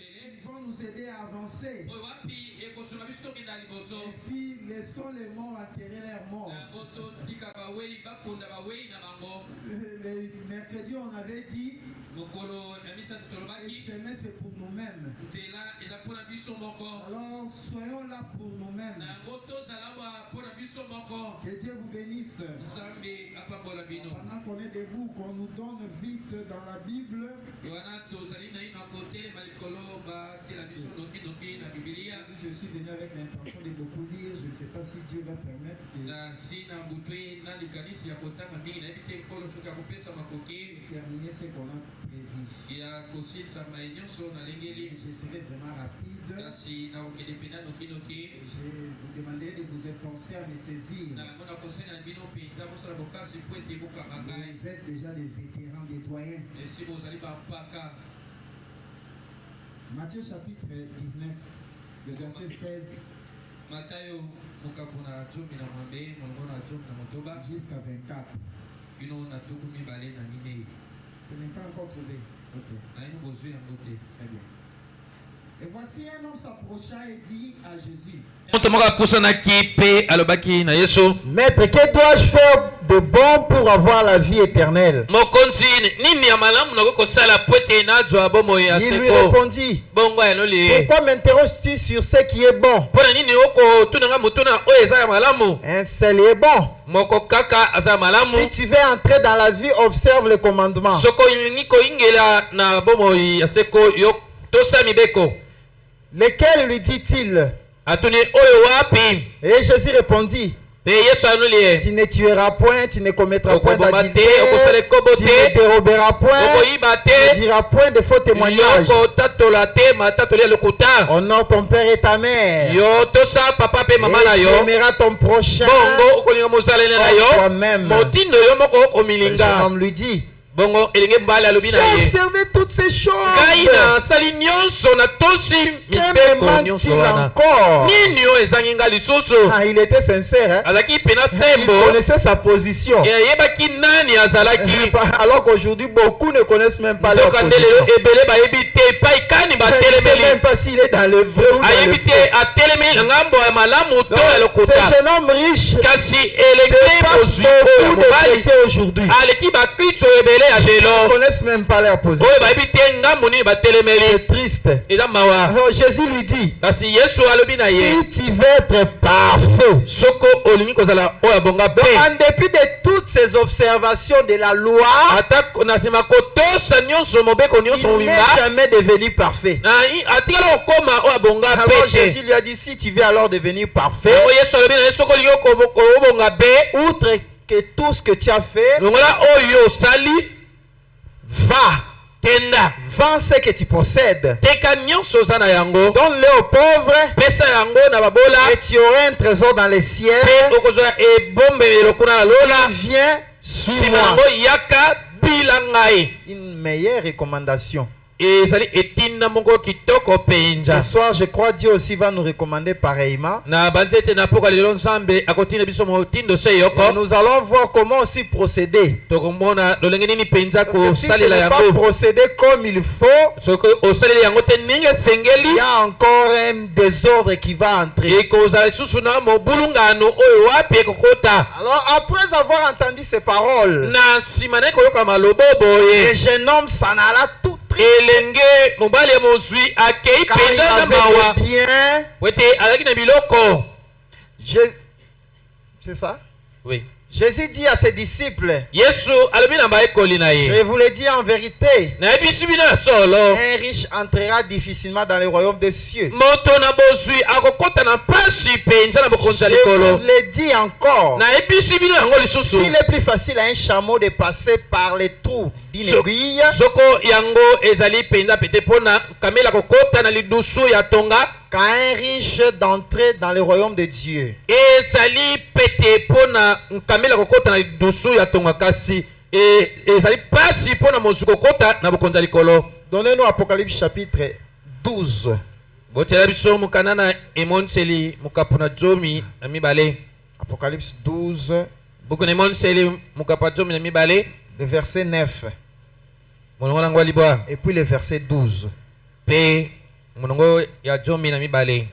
Ils vont nous aider à avancer. Ainsi, laissons les morts enterrer leurs morts. Le mercredi, on avait dit jeunesse c'est pour nous-mêmes. Alors soyons là pour nous-mêmes. Que Dieu vous bénisse. Pendant qu'on est debout, qu'on nous donne vite dans la Bible. Je suis venu avec l'intention de beaucoup lire. Je ne sais pas si Dieu va permettre de terminer ce qu'on a prévu. Je serai vraiment rapide. Je vous demanderai de vous efforcer à me saisir. Vous êtes déjà des vétérans, des doyens. Matthieu chapitre 19, le verset 16 jusqu'à 24. Ce n'est pas encore trouvé. Okay. Très bien. Et voici un homme s'approcha et dit à Jésus: Maître, que dois-je faire de bon pour avoir la vie éternelle? Il lui répondit: Pourquoi m'interroges-tu sur ce qui est bon? Un seul est bon. Si tu veux entrer dans la vie, observe les commandements. Lequel lui dit-il? Et Jésus répondit: Tu ne tueras point, tu ne commettras point d'adultère, tu ne déroberas point, tu ne diras point de faux témoignages. Honore ton père et ta mère. Et tu aimeras ton prochain comme toi-même. Le jeune homme lui dit: J'ai observé toutes ces choses. Que me manque-t-il encore? Il était sincère, hein? Il connaissait sa position. Alors qu'aujourd'hui, beaucoup ne connaissent même pas leur position. Ils ne savent même pas s'il est dans le vrai ou dans le faux. Ce jeune homme riche dépasse beaucoup de chrétiens aujourd'hui. Ils ne connaissent même pas leur position. C'est triste. Alors Jésus lui dit: Si tu veux être parfait, en dépit de toutes ces observations de la loi, il n'est jamais devenu parfait. Alors Jésus lui a dit: Si tu veux alors devenir parfait, outre que tout ce que tu as fait, vends ce que tu possèdes, donne-le aux pauvres, et tu auras un trésor dans les cieux. Viens, suis-moi. Une meilleure recommandation. Ce soir, je crois que Dieu aussi va nous recommander pareillement. Et nous allons voir comment aussi procéder. Parce que si ce n'est pas procéder comme il faut, il y a encore un désordre qui va entrer. Alors, après avoir entendu ces paroles, le jeune homme s'en alla tout. C'est ça? Oui. Jésus dit à ses disciples: Je vous le dis en vérité, un riche entrera difficilement dans le royaume des cieux. Je vous le dis encore, s'il est plus facile à un chameau de passer par les trous d'une aiguille qu'à un riche d'entrer dans le royaume de Dieu. Donnez-nous Apocalypse chapitre 12. Apocalypse 12, le verset 9. Et puis le verset 12. Monongo ya zombie na mibale.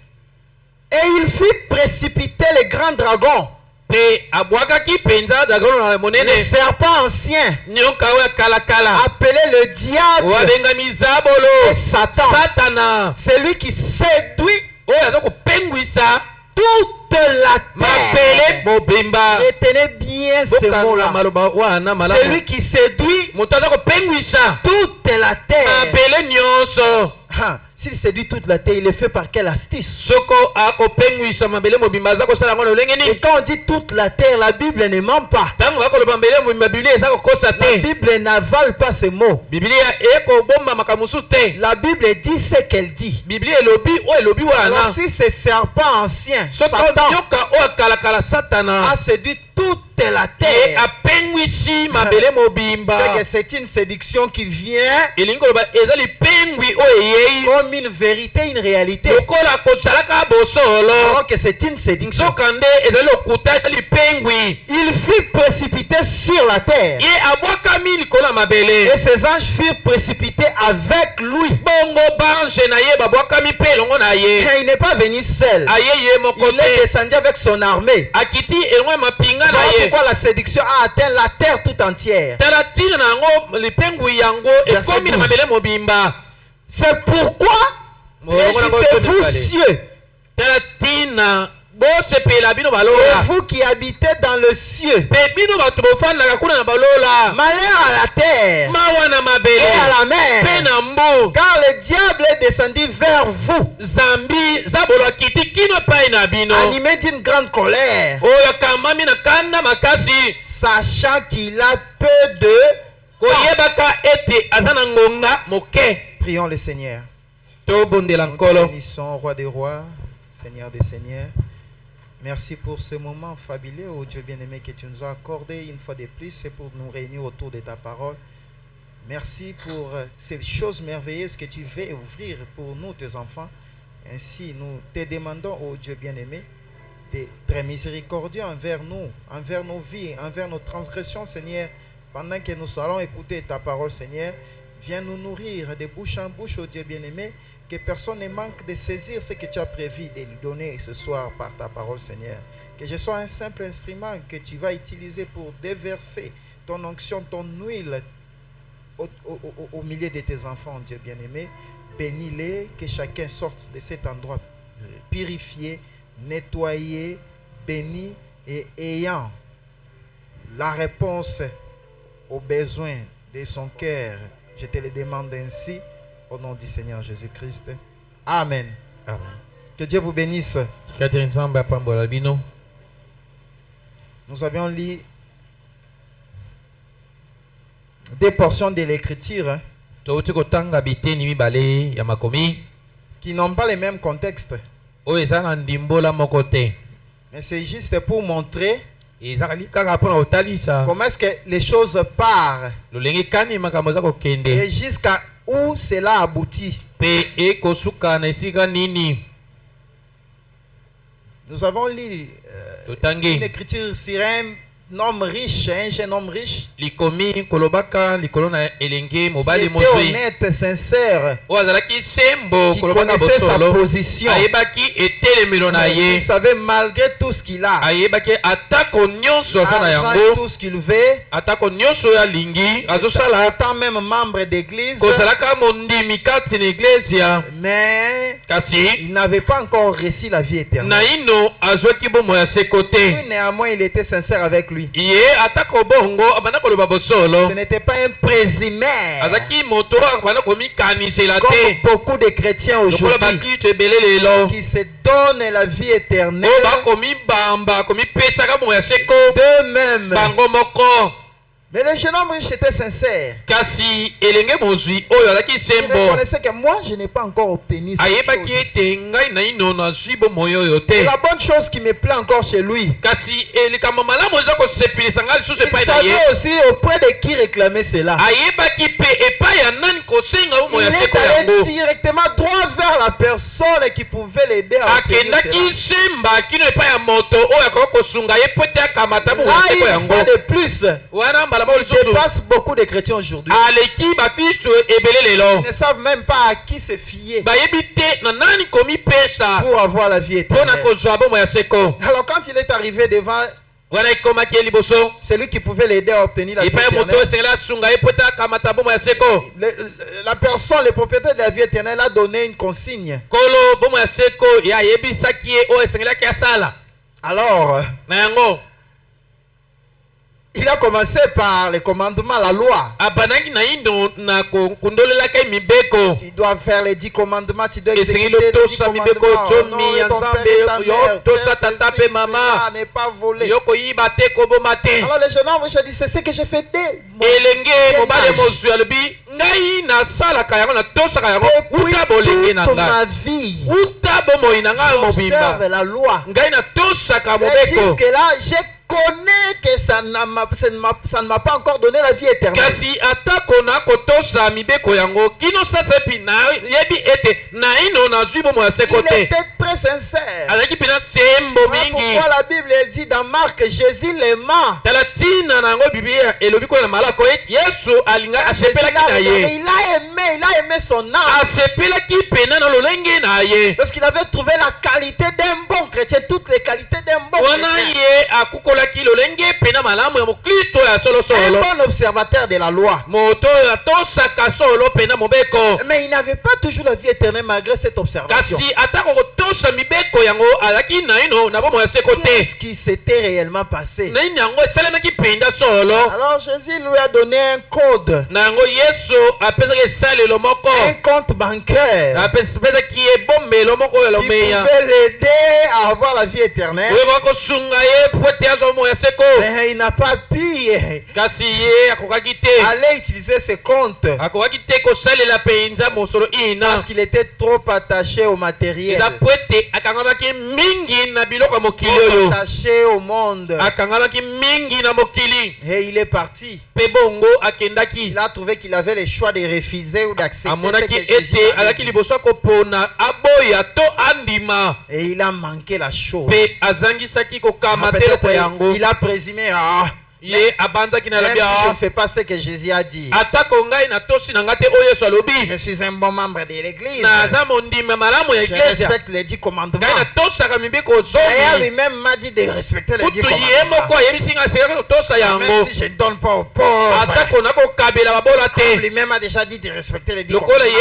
Et il fit précipiter les grands dragons, Pe abwakaki penza dragon na le monene. serpent ancien, Nyoka wa kala kala. appelé le diable Wabengami zabolo. et Satan, Satana. celui qui séduit Oyo azoko pengwisa toute la mapele terre. mobimba. Retenez bien ce Boka mot-là. maloba wana malamu. Celui qui séduit Moto azoko pengwisa toute la terre. mapele nyonso. Ah, s'il séduit toute la terre, il est fait par quelle astuce? Soko ako pengwisa mabele mobimba azako sala ngona olenge Et nini? quand on dit toute la terre, la Bible ne ment pas. Tango bakoloba mbele mobimba Biblia ezako kosa La te. Bible n'avale pas ces mots. Biblia eko bomba makamusu te. La Bible dit ce qu'elle dit. Biblia elobi o elobi Alors wana. si ce serpent ancien, Soko Satan, nyoka o kala kala satana. a séduit toute la Ye terre, apengwisi mabele mobimba. c'est que c'est une séduction qui vient Elingi koloba ezali pengwi o eyei. comme une vérité, une réalité. Lokola kosalaka bosolo. Alors que c'est une séduction. Sokande ezali okuta ezali pengwi. Il fut précipité sur la terre. Ye abwakami likolo ya Et mabele. ses anges furent précipités avec lui. Bongo bange na ye babwakami mpe elongo na ye. Et il n'est pas venu seul. Aye ye moko Il est te. descendu avec son armée. Akiti elongo ya mapinga na Voilà ye. pourquoi la séduction a atteint la terre tout entière. Tala tina na yango lipengwi yango Verset ekomi na 12. mabele mobimba. C'est pourquoi réjouissez-vous cieux, Tala tina bosepela bino et balola. vous qui habitez dans le cieux. Pe bino bato bofandaka kuna na balola. Malheur à la terre Mawa na et à mabele. la Pe mer, na mbu. car le diable est descendu vers vous, Zambi zabolo akiti kino pai na bino. animé d'une grande colère, Oyo akamami na kanda makasi. sachant qu'il a peu de... Koyebaka ete aza na ngonga moke. Prions le Seigneur. Tobondela Nous te nkolo. bénissons, Roi des rois, Seigneur des seigneurs. Merci pour ce moment fabuleux, oh Dieu bien-aimé, que tu nous as accordé une fois de plus, c'est pour nous réunir autour de ta parole. Merci pour ces choses merveilleuses que tu veux ouvrir pour nous, tes enfants. Ainsi, nous te demandons, oh Dieu bien-aimé, d'être très miséricordieux envers nous, envers nos vies, envers nos transgressions, Seigneur. Pendant que nous allons écouter ta parole, Seigneur, viens nous nourrir de bouche en bouche, oh Dieu bien-aimé, que personne ne manque de saisir ce que tu as prévu de lui donner ce soir par ta parole, Seigneur. Que je sois un simple instrument que tu vas utiliser pour déverser ton onction, ton huile au milieu de tes enfants, Dieu bien-aimé. Bénis-les, que chacun sorte de cet endroit purifié, nettoyé, béni et ayant la réponse aux besoins de son cœur. Je te le demande ainsi, au nom du Seigneur Jésus-Christ. Amen. Amen. Que Dieu vous bénisse. Kati nzambe apambola bino. Nous avions lu des portions de l'écriture Touti kotanga biteni mibale ya makomi. qui n'ont pas le même contexte. Oyo eza na ndimbola moko te. Mais c'est juste pour montrer Ezali kaka mpona kotalisa. comment est-ce que les choses partent Lolenge kani makambo eza et kokende. jusqu'à où cela aboutit. Pe ekosuka na esika nini. Nous avons lu une Totangi. écriture sur un homme riche, un jeune homme riche, Likomi kolobaka likolo na elenge qui mobali était mozwi. honnête, sincère, Oyo azalaki sembo qui kolobaka connaissait sa bosolo. position. Ayebaki etelemelo na ye. Il savait malgré tout ce qu'il a, Ayebaki atako nyonso aza na argent et yango. tout ce qu'il veut, Atako nyonso oyo alingi azosala. étant même membre d'église, Kozalaka mondimi kati na iglesia. mais Kasi il n'avait pas encore reçu la vie éternelle. naino azwaki bomoi ya seko te. Puis, néanmoins, il était sincère avec lui. Ye atako bongo abanda koloba bosolo. Ce n'était pas un présumé, Azaki moto abanda komikanisela te. comme beaucoup de chrétiens Lokola aujourd'hui, bakristo ebele lelo. qui se donnent la vie éternelle Oyo bakomibamba komipesaka bomoi ya seko d'eux-mêmes. bango moko. Mais le jeune homme riche était sincère. Kasi elenge mozwi oyo azalaki Il sembo. reconnaissait que moi, je n'ai pas encore obtenu cette Ayebaki chose. ete ngai naino nazwi bomoi oyo Et te. la bonne chose qui me plaît encore chez lui, Kasi likambo malamu eza kosepelisa ngai lisusu il epai na ye. savait aussi auprès de qui réclamer cela. Ayebaki mpe epai ya nani kosenga Il bomoi ya est seko allé yango. directement droit vers la personne qui pouvait l'aider à obtenir cela. Là, une fois de plus, il dépasse beaucoup de chrétiens aujourd'hui. Ils ne savent même pas à qui se fier pour avoir la vie éternelle. Alors quand il est arrivé devant celui qui pouvait l'aider à obtenir la vie éternelle, la personne, le propriétaire de la vie éternelle, a donné une consigne. Alors, il a commencé par les commandements, la loi. Tu dois faire les 10 commandements, tu dois exécuter les 10 commandements. Honorer ton père et ta mère, faire ceci, cela, ne pas voler. Alors le jeune homme, je dis, c'est ce que je fais dès toute ma vie. J'observe la loi. Et jusque-là, j'ai connais que ça ne m'a pas encore donné la vie éternelle. Il était très sincère. Pourquoi la Bible elle dit dans Marc, Jésus l'aima. Il a aimé son âme. Parce qu'il avait trouvé la qualité d'un bon chrétien, toutes les qualités d'un bon chrétien. Un bon observateur de la loi. Mais il n'avait pas toujours la vie éternelle malgré cette observation. Qu'est-ce qui s'était réellement passé? Alors Jésus lui a donné un code. Un compte bancaire qui pouvait l'aider à avoir la vie éternelle. Mais il n'a pas pu aller utiliser ce compte parce qu'il était trop attaché au matériel, attaché au monde. Et il est parti. Il a trouvé qu'il avait le choix de refuser ou d'accepter ce que Jésus a dit. Et il a manqué la chose. Il a présumé, même si je ne fais pas ce que Jésus a dit, je suis un bon membre de l'église, je respecte les 10 commandements. D'ailleurs lui-même m'a dit de respecter les 10 commandements. Même si je ne donne pas aux pauvres, comme lui-même a déjà dit de respecter les 10 commandements, je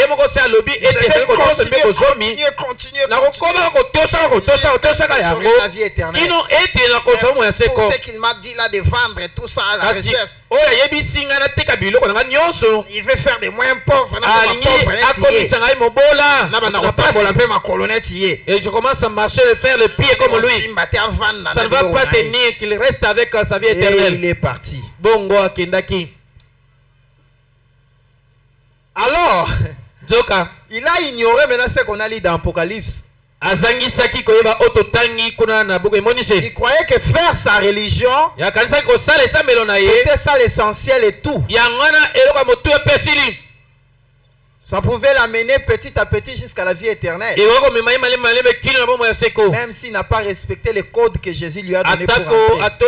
vais continuer la vie éternelle. Pour ce qu'il m'a dit là de vendre tout ça à la richesse, il veut faire des moyens pauvres. Et je commence à marcher et faire le pied comme lui. Ça ne va pas tenir qu'il reste avec sa vie éternelle. Et il est parti. Bongo akendaki. Alors, il a ignoré maintenant ce qu'on a lu dans Apocalypse. Il croyait que faire sa religion, c'était ça l'essentiel et tout. Ça pouvait l'amener petit à petit jusqu'à la vie éternelle. Même s'il n'a pas respecté les codes que Jésus lui a donnés pour entrer.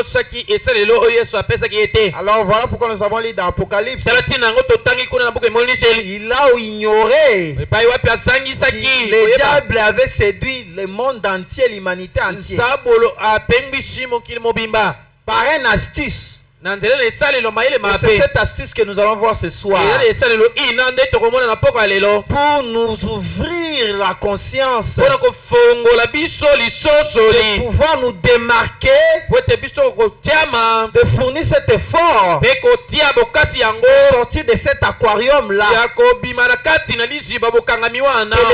Alors voilà pourquoi nous avons lu dans Apocalypse. Il a ignoré que le diable avait séduit le monde entier, l'humanité entière, par une astuce. C'est cette astuce que nous allons voir ce soir pour nous ouvrir la conscience, de pouvoir nous démarquer, de fournir cet effort, de sortir de cet aquarium là que le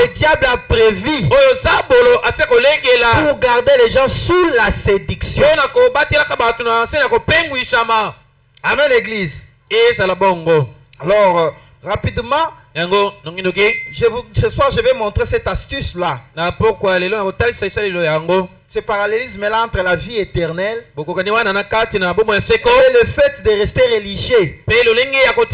diable a prévu pour garder les gens sous la séduction. Amen, l'église. Alors, rapidement, ce soir, je vais montrer cette astuce-là. Ce parallélisme-là entre la vie éternelle et le fait de rester religieux. Comme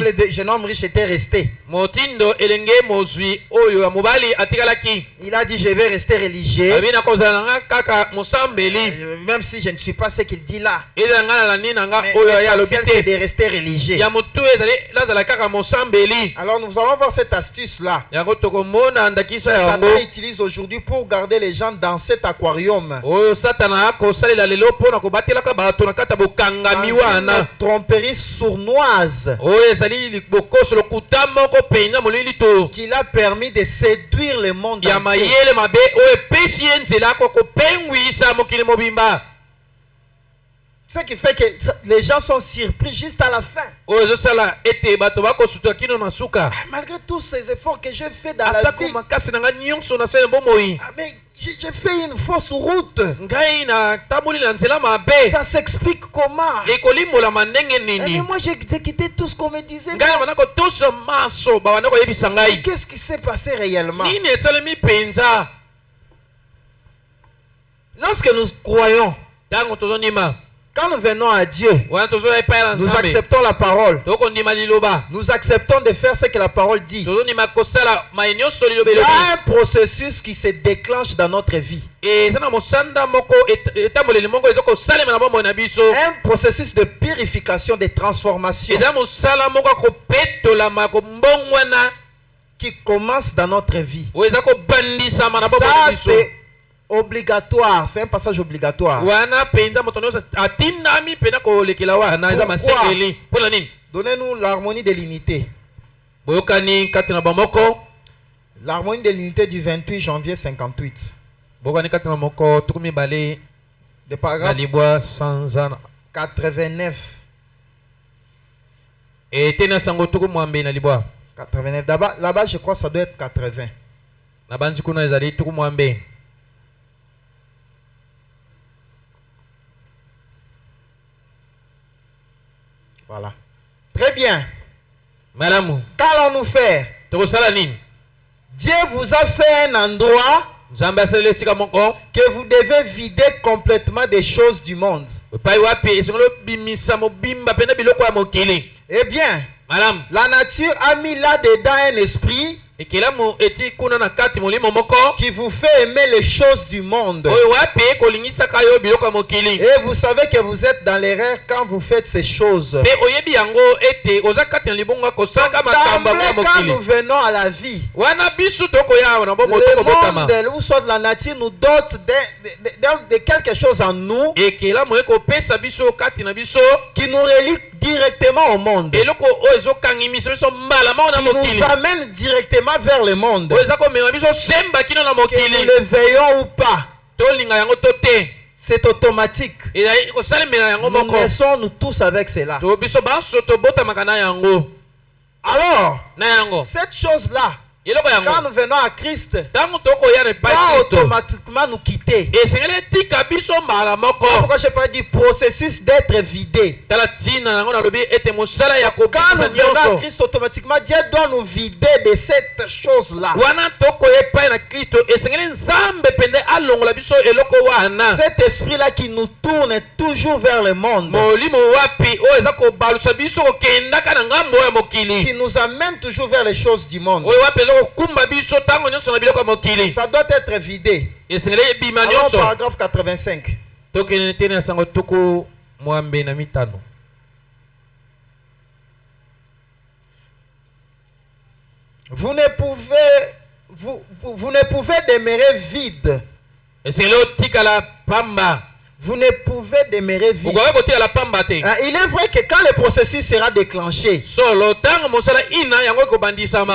le jeune homme riche était resté. motindo elenge mozwi oyo ya mobali atikalaki. Il a dit je vais rester religieux. Abina kozala nga kaka mosambeli. Même si je ne suis pas ce qu'il dit là. Eza nga la nini nga Mais oyo ya l'essentiel c'est lobité. de rester religieux. Ya mutu ezali lazala kaka mosambeli. Alors nous allons voir cette astuce là. Yango tokomona ndakisa yango. Satan utilise aujourd'hui pour garder les gens dans cet aquarium. Oyo satana akosalela lelo mpona kobatelaka bato na kata bokangami Dans wana. une tromperie sournoise Oyo ezali bokoso lokuta moko penza molili to. qui l'a permis de séduire le monde Ya entier. mayele mabe oyo epesi ye nzela ako kopengwisa mokili mobimba. Ce qui fait que les gens sont surpris juste à la fin. Oyo ezosala ete bato bakosuta kino na suka. Malgré tous ces efforts que j'ai fait dans la Atako vie, makasi na nga nyonso nasala bomoi. mais j'ai fait une fausse route. Ngai na tamboli na nzela mabe. Ça s'explique comment? Ekolimolama ndenge Et nini. moi j'ai exécuté tout ce qu'on me disait. Ngai na bana kotosa maso babanda koyebisa Mais ngai. qu'est-ce qui s'est passé réellement? Nini esalemi penza. Lorsque nous croyons, Tango tozondima. quand nous venons à Dieu, Wana tozoya epai na nous Nzambe. acceptons la parole. Tokondima liloba. Nous acceptons de faire ce que la parole dit. Tozondima kosala mai nyonso liloba Il y elobi. a un processus qui se déclenche dans notre vie. Eza na mosanda moko etamboleli moko ezokosalema na bomoi na biso. Un processus de purification, de transformation Eza mosala moko akopetolama kombongwana qui commence dans notre vie. oyo eza kobandisama na bomoi na Ça, biso. c'est obligatoire. C'est un passage obligatoire. Wana penza moto nyonso atindami mpena kolekela wana eza Pourquoi? masengeli mpona nini. Donnez-nous l'harmonie de l'unité. Boyokani kati na bamoko. L'harmonie de l'unité du 28 janvier 58. Boyokani kati na moko tuku mibale Le na paragraphe libwa sanza 89. etena sango tuku mwambe na libwa 89. Là-bas, je crois que ça doit être 80. na banzi kuna ezali tuku mwambe. Voilà. Très bien. Malamu Qu'allons-nous faire? tokosala nini. Dieu vous a fait un endroit Nzambe asaleli esika moko que vous devez vider complètement des choses du monde. epai wapi esengeli obimisa mobimba mpena biloko ya mokili. Eh bien, Malamu la nature a mis là-dedans un esprit ekelamu eti kuna na kati molimo moko qui vous fait aimer les choses du monde. oyo wapi ekolingisaka yo biloko ya mokili. Et vous savez que vous êtes dans l'erreur quand vous faites ces choses. Mpe oyebi yango ete oza kati na libongo kosalaka makambo yango ya D'emblée, quand nous mokili. venons à la vie, Wana biso tokoya na bomoi le tokobotama. monde ou soit la nature nous dote de quelque chose en nous ekelamu ekopesa biso kati na biso qui nous relie directement au monde, eloko oyo ezokangimisa biso mbala moko na qui nous mokili amène directement vers le monde, oyo eza komema biso semba kino na que nous mokili. le veillons ou pas. Tolinga yango to te C'est automatique. ezali kosalemela yango Nous moko. naissons tous avec cela. To biso banso tobotamaka na yango Alors, na yango cette chose-là, eloko quand yango nous venons à Christ, ntango tokoya na epai va Kristo automatiquement nous quitter. esengeli etika biso mbala moko. Pourquoi je parle du processus d'être vidé? tala ntina yango nalobi ete mosala ya Quand nous kobikisa venons à nyonso Christ, automatiquement, Dieu doit nous vider de cette chose-là. wana tokoya epai na Kristo esengeli nzambe pende alongola biso eloko wana. Cet esprit-là qui nous tourne toujours vers le monde, molimo wapi oyo eza kobalusa biso kokendaka na ngambo ya qui mokili nous amène toujours vers les choses du monde. oyo wapi eza kokumba biso ntango nyonso na biloko ya mokili Ça doit être vidé. esengeli ebima Alors, nyonso. paragraphe 85. tokende te na sango tuku mwambe na mitano. Vous ne pouvez demeurer vide. esengeli otikala pamba. Vous ne pouvez demeurer vide. okoki kotikala pamba te. Il est vrai que quand le processus sera déclenché, solo ntango mosala ina yango ekobandisama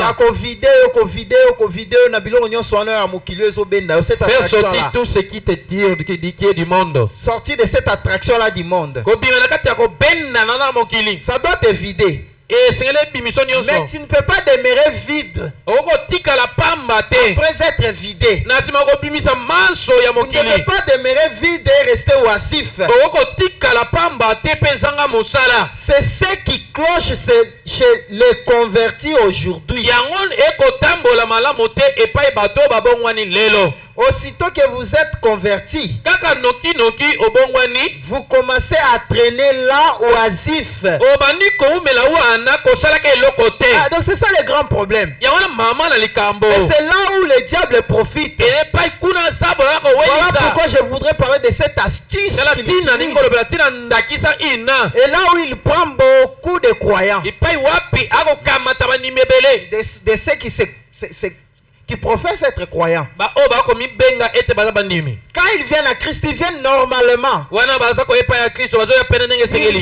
na biloko nyonso wana ya mokili ezobenda yo, cette faire sortir attraction-là. tout ce qui te tire du monde. Sortir de cette attraction-là du monde. kobima na kati ya kobendana na mokili Ça doit te vider. esengeli ebimiso Mais nyonso. tu ne peux pas demeurer vide okoki kotikala pamba te après être vidé. na nsima kobimisa manso ya Vous ne mokili. pouvez pas demeurer vide et rester oisif. okoki kotikala pamba te mpe ezanga mosala. C'est ce qui cloche ces chez les convertis aujourd'hui. Aussitôt que vous êtes convertis, vous commencez à traîner là oisif. Donc c'est ça le grand problème. Et c'est là où le diable profite. Voilà pourquoi je voudrais parler de cette astuce qu'il utilise. Et là où il prend beaucoup de croyants, de ceux qui professent être croyants. Quand ils viennent à Christ, ils viennent normalement. Ils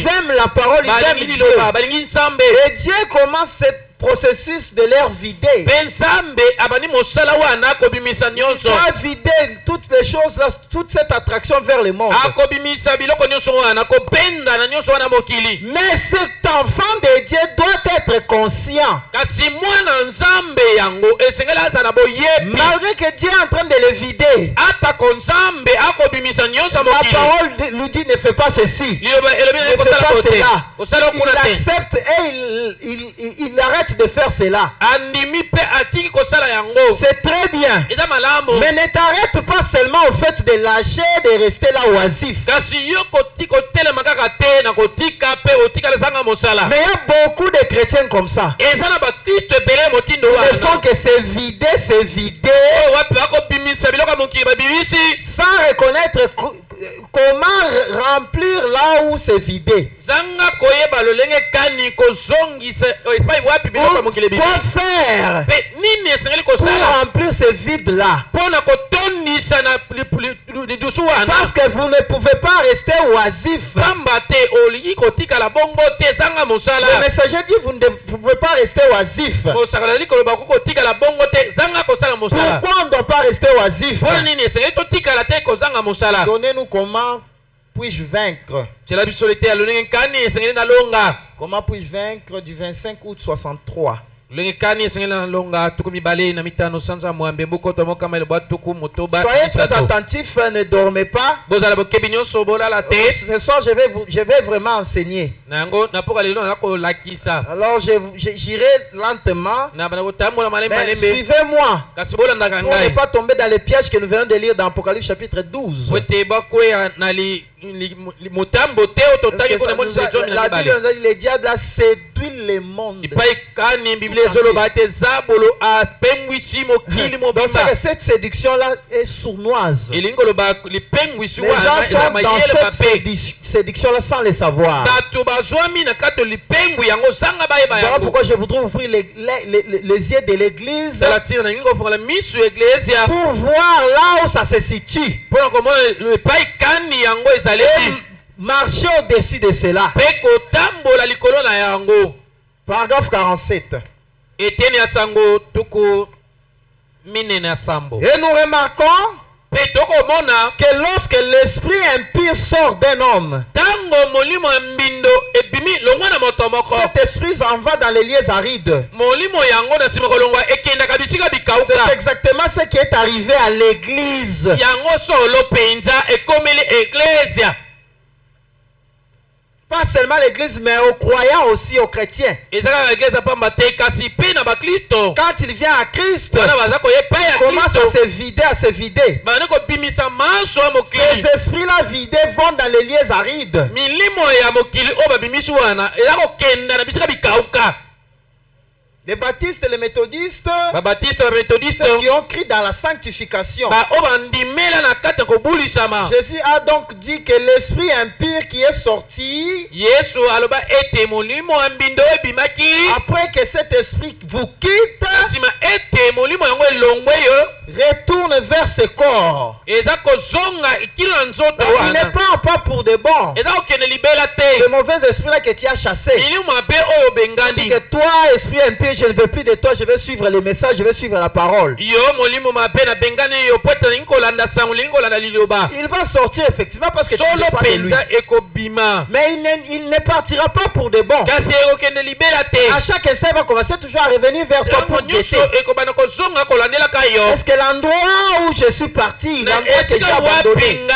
aiment la parole, ils aiment Dieu. Et Dieu commence cette processus de l'air vidé. Il doit vider toutes les choses là, toute cette attraction vers le monde. Mais cet enfant de Dieu doit être conscient. Malgré que Dieu est en train de le vider, la parole lui dit ne fais pas ceci, ne fais pas cela. Il accepte et il arrête de faire cela. C'est très bien. Mais ne t'arrête pas seulement au fait de lâcher, de rester là oisif. Mais il y a beaucoup de chrétiens comme ça. Ils ne font que se vider, sans reconnaître comment remplir là où c'est vidé. Quoi faire pour remplir ce vide là? Parce que vous ne pouvez pas rester oisif. Le messager dit vous ne pouvez pas rester oisif. Pourquoi on ne doit pas rester oisif? Donnez-nous comment puis-je vaincre. Comment puis-je vaincre du 25 août 63. Soyez très attentifs, ne dormez pas. Ce soir, je vais vraiment enseigner. Alors, j'irai lentement. Mais suivez-moi pour ne pas tomber dans les pièges que nous venons de lire dans Apocalypse chapitre 12. La Bible nous a dit le diable a séduit le monde. Donc cette séduction-là est sournoise. Les gens sont dans cette séduction-là sans le savoir. Voilà pourquoi je voudrais ouvrir les yeux de l'église pour voir là où ça se situe. Marcher au-dessus de cela. Paragraphe 47. Et nous remarquons que lorsque l'esprit impur sort d'un homme, cet esprit s'en va dans les lieux arides. C'est exactement ce qui est arrivé à l'église. Pas seulement l'église, mais aux croyants aussi, aux chrétiens. Quand il vient à Christ, il commence à se vider, Ces esprits-là vidés vont dans les lieux arides. Les baptistes et les méthodistes, ceux qui ont cru dans la sanctification. Jésus a donc dit que l'esprit impur qui est sorti, après que cet esprit vous quitte, retourne vers ce corps. Il n'est pas pour de bon. Ce mauvais esprit-là que tu as chassé. Il dit que toi, esprit impur, je ne veux plus de toi, je vais suivre les messages, je vais suivre la parole. Il va sortir effectivement parce que tu ne veux pas de lui. Mais il ne partira pas pour de bon. À chaque instant, il va commencer toujours à revenir vers toi pour guetter. Est-ce que l'endroit où je suis parti, l'endroit que j'ai abandonné,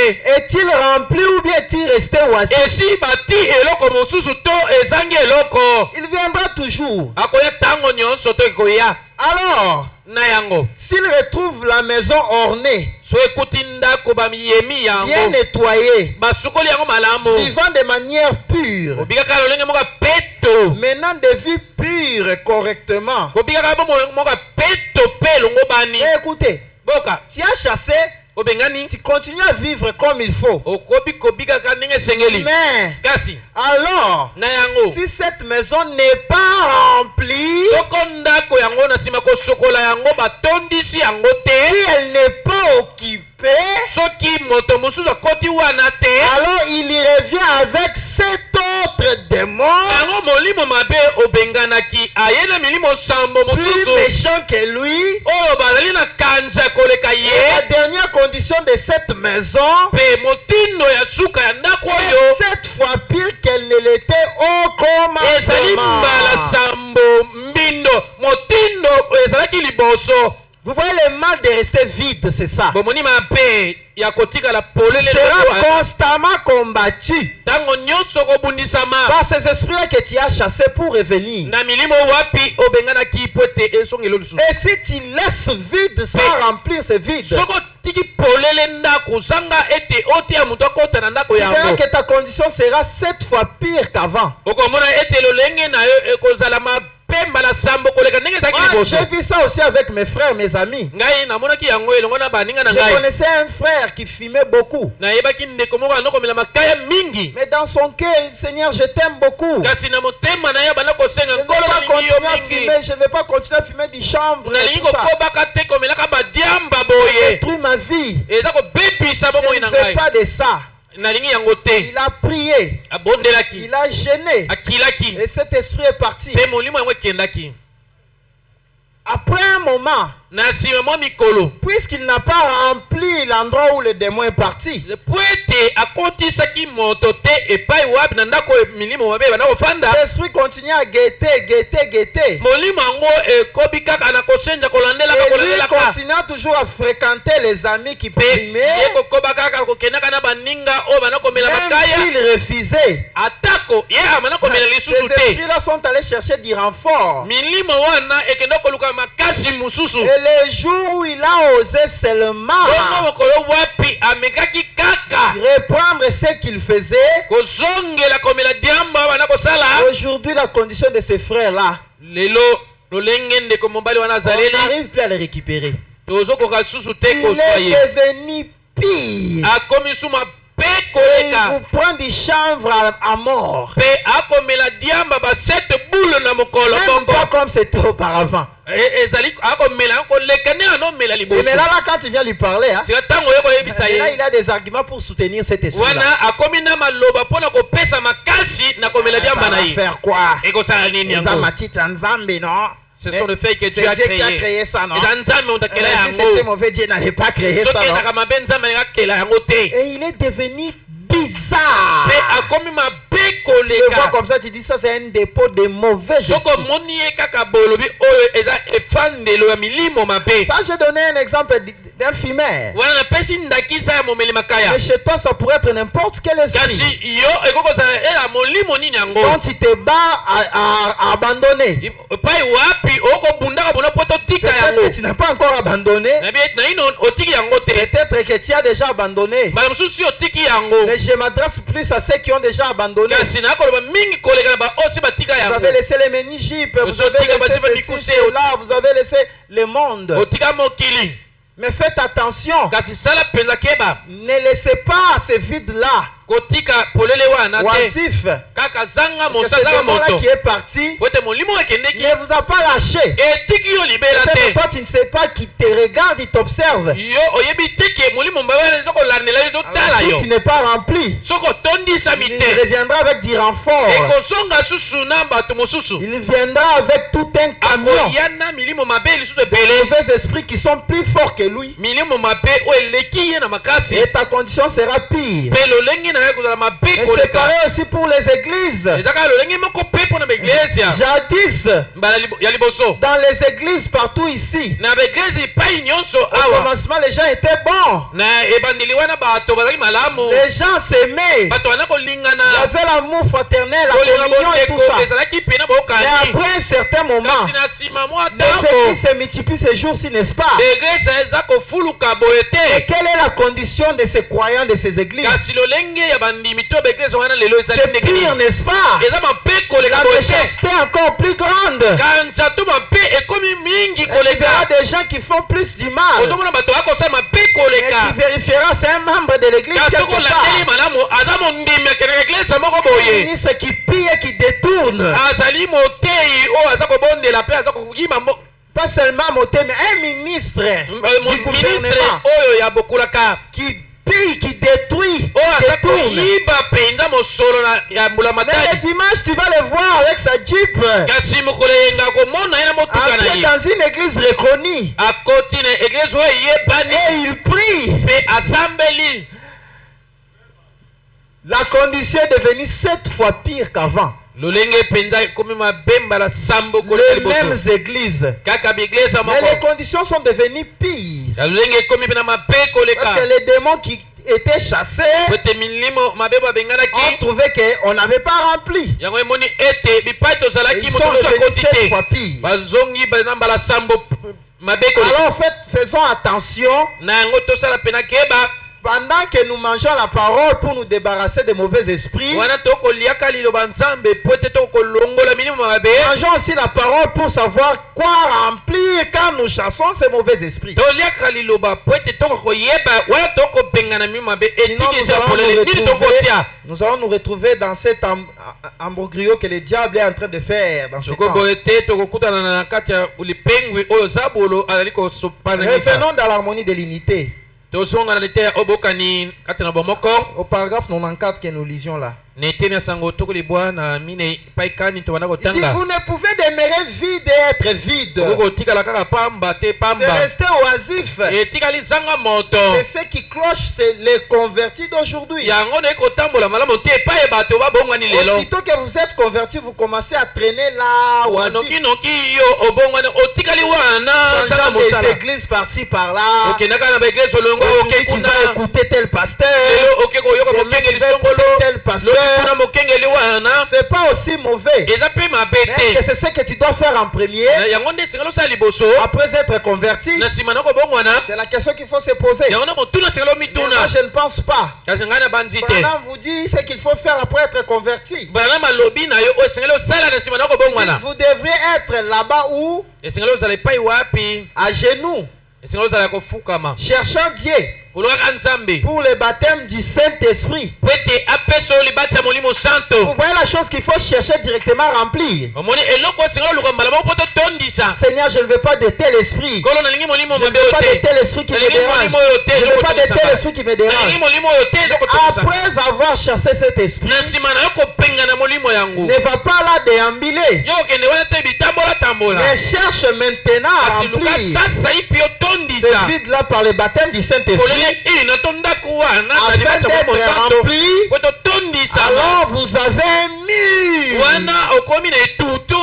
ebele. Est-il rempli ou bien est-il resté oisif? Esi bati eloko mosusu to ezangi eloko. Il viendra toujours. Akoya tango nyonso to ekoya. Alors, Na yango. s'il retrouve la maison ornée, So ekuti ndako bamiyemi bien yango. nettoyée, Basukoli yango malamu. vivant de manière pure, Obikaka lolenge moka peto. menant des vies pures correctement. Obikaka bo moka peto pe longo bani. Et écoutez, Boka. tu as chassé, Obengani. tu continues à vivre comme il faut. Okobi kobikaka ndenge sengeli. Mais, Kasi. alors, Na yango. si cette maison n'est pas remplie, Soko ndako yango na nsima kosokola yango batondisi yango si te. elle n'est pas occupée, Soki moto mosusu akoti wana te. alors il y revient avec 7 autres démons Yango molimo mabe obenganaki aye na milimo sambo plus mosusu. méchants que lui. Oyo bazali na kanja koleka La ye. dernière condition de cette maison Pe motindo ya suka ya ndako est oyo 7 fois pire qu'elle ne l'était au ezali commencement. mbala sambo mbindo motindo ezalaki liboso. Vous voyez le mal de rester vide, c'est ça. Bomoni mabe ya kotikala polele Sera constamment combattu ntango nyonso kobundisama par ces esprits que tu as chassés pour revenir. na milimo wapi obenganaki po ete esongelo lisusu. Et si tu laisses vide sans remplir ce vide, Soko tiki polele ndako zanga ete otia moto akota na ndako tu verras yango. que ta condition sera 7 fois pire qu'avant. Okomona ete lolenge na yo ekozala mapemba na sambo koleka ndenge ezalaki Moi, liboso. j'ai vu ça aussi avec mes frères, mes amis. Ngai namonaki yango elongo na baninga na Je ngai. connaissais un frère qui fumait beaucoup. Nayebaki ndeko moko anokomela makaya mingi. Mais dans son cœur, Seigneur, je t'aime beaucoup. Kasi na motema na ye banda kosenga Je ne vais nkolo pas nalingi yo continuer à mingi. fumer, je ne vais pas continuer à fumer du chanvre et Nalingi tout ça. kokobaka te komelaka badiamba Ça boye. détruit ma vie. Eza kobebisa Je bomoi ne na veux ngai. pas de ça. Nalingi yango te. Il a prié, Abondelaki. il a gêné. Akilaki. Et cet esprit est parti. Pe molimo yango ekendaki. Après un moment, Na nsima mwa mikolo. puisqu'il n'a pas rempli l'endroit où le démon est parti, Po ete akotisaki moto te epai wapi na ndako milimo mabe banda kofanda. l'esprit continue à guetter. Molimo yango ekobi kaka na kosenja kolandelaka Et lui kolandelaka. continue toujours à fréquenter les amis qui Pe fumaient. ye kokoba kaka kokendaka na baninga oyo banda komela Même makaya. s'il refusait, Atako ye amana komela ces lisusu te. esprits-là sont allés chercher du renfort. Milimo wana ekenda koluka makasi mususu. Et le jour où il a osé seulement Bongo mokolo wapi amekaki kaka reprendre ce qu'il faisait, kozongela komela diamba bana kosala. aujourd'hui la condition de ces frères-là, Lelo lolenge ndeko mobali wana on azaleli n'arrive plus à les récupérer. tozokoka susu te Il kozwa ye. est devenu pire. Akomi su mabe Il koleka. vous prend du chanvre à mort. Pe akomela diamba ba 7 boule na mokolo Même bongo. pas comme c'était auparavant. Ezali akomela koleka ne anomela Et liboso. mais là, quand tu viens lui parler, hein, Sika tango ye koyebisa et là, ye. il a des arguments pour soutenir cet esprit-là. Wana akomi na maloba mpona kopesa makasi na komela Ça diamba na va ye. faire quoi? Ekosala nini Les yango? amatita nzambe, non? Ce sont les faits que C'est Dieu a Dieu qui a créés. créé ça, non? Eza nzambe mutakela Si c'était yango. mauvais, Dieu n'allait pas créer ça, Soki non? ezaka mabe nzambe akela yango te. Et il est devenu bizarre. Pe akomi mabe Tu le vois koleka. comme ça, tu dis ça, c'est un dépôt de mauvais Soko esprits. moni ye kaka bolobi oyo eza efandelo ya milimo mabe. Ça, j'ai donné un exemple d'un fumeur. Wana napesi ndakisa ya momeli makaya. Mais chez toi, ça pourrait être n'importe quel esprit Kasi yo ekokozala ela molimo nini yango. dont tu te bats à abandonner. Epai wapi okobundaka bona po totika Peut-être yango. que tu n'as pas encore abandonné. Naino otiki yango te. Peut-être que tu as déjà abandonné. Bala mosusu otiki yango. Mais je m'adresse plus à ceux qui ont déjà abandonné. Kasi nakoloba mingi koleka na baosi batika Vous yango. avez laissé les mini-jupes, vous Vous avez avez laissé laissé ceci, cela, vous avez laissé le monde. Otika mokili. Mais faites attention, Kasi sala penza keba. ne laissez pas ce vide-là Kotika polele wana te. oisif. Kaka zanga Parce que ce mosala démon-là moto. qui est parti Wote molimo ekendeki. ne vous a pas lâché. Etiki yo libela Peut-être te. toi tu ne sais pas qui te regarde, il t'observe. Yo oyebi te ke molimo mbabana ezokolandela yo totala Si yo. tu n'es pas rempli, Soko tondisami il te. reviendra avec du renfort. Ekozonga susu na bato mosusu. Il viendra avec tout un camion Akoyana milimo mabe lisusu de ebele. mauvais esprits qui sont plus forts que lui. Milimo mabe oyo eleki ye na makasi. Et ta condition sera pire. Pe lolenge na ye kozala mabe Et c'est koleka. pareil aussi pour les églises. Ezaka lolenge moko pe mpona baeglesia. Jadis, Mbala ya liboso. dans les églises partout ici, Na église pas nyonso Au awa. commencement, les gens étaient bons. Na ebandeli wana bato bazali malamu. Les gens s'aimaient. Bato wana Il y kolingana. avait l'amour fraternel, la Kolinga communion et tout bondeko ça. ezalaki pena Mais bokani. après un certain moment, Kasi na sima mwa les tango. églises se multiplient ces jours-ci, n'est-ce pas? Église eza kofuluka boye Et te. quelle est la condition de ces croyants de ces églises? Kasi lolenge ya bandimi to beglise wana lelo ezali C'est ndenge pire, nini. n'est-ce pas? Eza mabe koleka La boye te. méchanceté est encore plus grande. Kanza to mabe ekomi mingi Et tu verras koleka. des gens qui font plus du mal. Ozomona bato akosala mabe Et koleka. tu vérifieras, c'est un membre de l'église Kasi quelque kolandeli part. malamu aza mondimi akendeka eglise moko Un boye. ministre qui pille et qui détourne. Azali motei oyo aza kobondela mpe aza kokima Pas seulement moté, mais un ministre du ministre gouvernement oyo ya bokulaka qui pille, qui détruit, oyo aza détourne. koyiba mpenza mosolo ya mbula Mais le matadi. dimanche, tu vas le voir avec sa jeep. Kasi mokolo eyenga komona ye na motuka na Entré ye dans une église reconnue. akoti na eglise oyo eyebani Et il prie. mpe asambeli. La condition est devenue 7 fois pire qu'avant. lolenge mpenza ekomi mabemba na sambo koleka Les mêmes liboso églises. kaka bieglise Mais les moko conditions sont devenues pires. ya lolenge ekomi mpe na mabe Parce koleka que les démons qui étaient chassés po ete milimo mabe ont babenganaki trouvé qu'on n'avait pas rempli. yango emoni ete bipai tozalaki Ils sont moto mosusu devenus akoti 7 te fois pires. bazongi na mbala sambo mabe koleka. Alors en fait, faisons attention na yango tosala mpe na keba pendant que nous mangeons la parole pour nous débarrasser des mauvais esprits. wana tokoliaka liloba nzambe po ete tokolongola milimo mabe. Mangeons aussi la parole pour savoir quoi remplir quand nous chassons ces mauvais esprits. toliaka liloba po ete tokokoyeba wana tokobengana milimo mabe Sinon, etiki eza polele nini tokotia. nous allons nous retrouver dans cet embroglio que le diable est en train de faire dans ce soko temps. boye te tokokutana na kati ya lipengwi oyo zabolo azali kosopanangisa. Revenons dans l'harmonie de l'unité. tozonga na lete ya obokani kati na bomoko Au paragraphe 94 que nous lisions là. na eteni ya sango tokolibwa na mine paikani tobanda Il dit, kotanga vous ne pouvez demeurer vide et être vide. okotikala kaka pamba te C'est pamba rester oisif. etikali zanga moto. C'est ce qui cloche, c'est les convertis d'aujourd'hui. yango na ekotambola malamu te epai bato babongwani lelo. Aussitôt que vous êtes converti, vous commencez à traîner là, oisif. nokinoki yo obongwani otikali wana zanga Changeant des mosala églises par-ci par-là. okendaka na baeglise olongo Aujourd'hui, tu okekuna vas écouter tel pasteur. lelo oke koyoka Demain, mokengeli tu vas songolo écouter tel pasteur. lokikuna mokengeli wana C'est pas aussi mauvais. eza mpe mabe Mais te. c'est ce que tu dois faire en premier. yango nde esengeli osala liboso Après être converti, na nsima na kobongwana c'est la question qu'il faut se poser. yango na motuna esengeli Mais omituna moi, je ne pense pas. kasi ngai na banzi te Branham vous dit ce qu'il faut faire après être converti. bana malobi na yo oyo esengeli osala na nsima na kobongwana Vous devriez être là-bas où, esengeli ozala epai wapi à genoux, esengeli ozala kofukama cherchant Dieu kolokaka nzambe pour le baptême du Saint-Esprit. po ete apesa oyo libati ya molimo Vous santo. voyez la chose qu'il faut chercher directement à remplir. omoni eloko esengeli oluka mbala moko po totondisa Seigneur, je ne veux pas de tel esprit. kolo nalingi molimo Je ne mabe veux oyo pas de te tel esprit qui me nalingi dérange. molimo oyo te Je ne veux pas de tel ezokotondisaka esprit qui me nalingi dérange. molimo oyo te ezokotondisaka Après avoir chassé cet esprit, na nsima na yo kopenga na molimo yango ne va pas là déambuler. yo okende wana te bitambola tambola Mais cherche maintenant à kasi luka remplir sasa ye mpe ce otondisa vide-là par le baptême du Saint-Esprit. kolele ina to ndako wana na Afin libati ya molimo d'être santo rempli, po totondisa alors vous avez un mur. wana okomi na etutu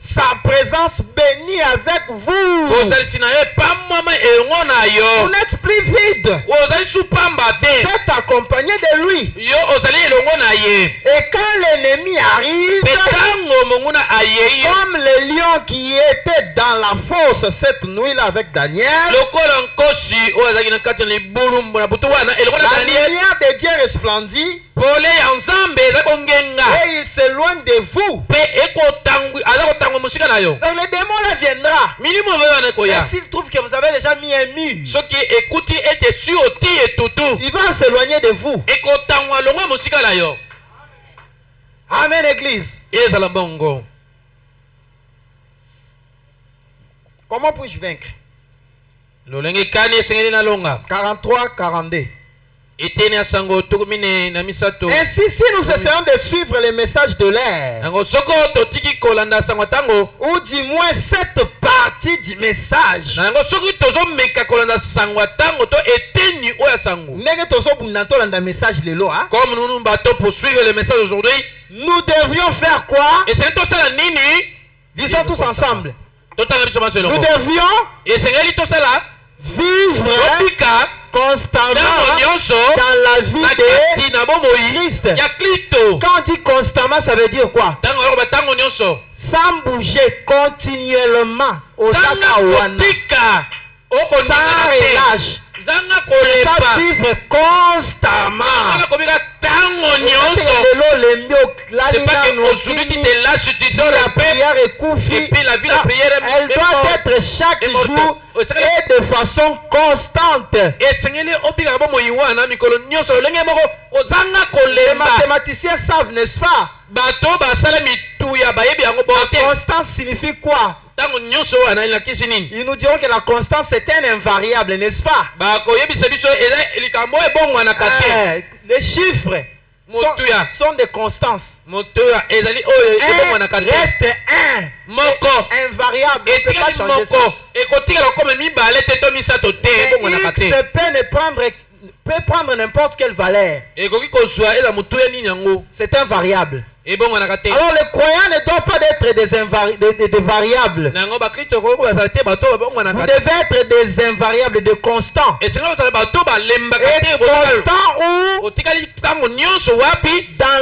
Sa présence bénie avec vous. kozalisi na ye pamwama elongo na Vous yo n'êtes plus vide. ozali su pamba te Vous êtes accompagné de lui. yo ozali elongo na ye Et quand l'ennemi arrive, mpe ntango monguna ayei comme le lion qui était dans la fosse cette nuit-là avec Daniel, lokola nkosi oyo azalaki na kati na libulu na butu wana elongo na la daniel lumière de Dieu resplendit pole ya nzambe eza kongenga et il s'éloigne de vous. mpe aza kotangwa mosika na yo Donc le démon là viendra. milimo oyo wana Et ekoya s'il trouve que vous avez déjà mis un mur, soki ekuti ete si oti etutu il va s'éloigner de vous. ekotangwa longwa mosika na yo. Amen, Église. ezala bongo. Comment puis-je vaincre? lolenge kani esengeli na longa 43-42. eteni ya sango tukumine na misato. Ainsi, si nous essayons de suivre les messages de l'air, yango soko totiki kolanda sango tango ou du moins cette partie du message, na yango soki tozomeka kolanda sango ya tango to eteni oyo ya sango ndenge tozobunda tolanda message lelo, hein? comme nous bato poursuivre le message aujourd'hui Nous devrions faire quoi? esengeli tosala nini Disons tous ensemble. Nous devions vivre constamment dans la vie de Christ. Quand on dit constamment, ça veut dire quoi? Sans bouger continuellement au sans relâche. Sans vivre constamment. La prière est couverte. Elle doit être chaque jour et de façon constante. Les mathématiciens savent, n'est-ce pas? La constance signifie quoi? Ils nous diront que la constance est un invariable, n'est-ce pas? Les chiffres sont des constances. Un reste un invariable. On ne peut pas changer ça. X peut prendre n'importe quelle valeur. C'est un variable. Alors les croyants ne doivent pas être des variables. Vous devez être des invariables, des constants. Et constants où dans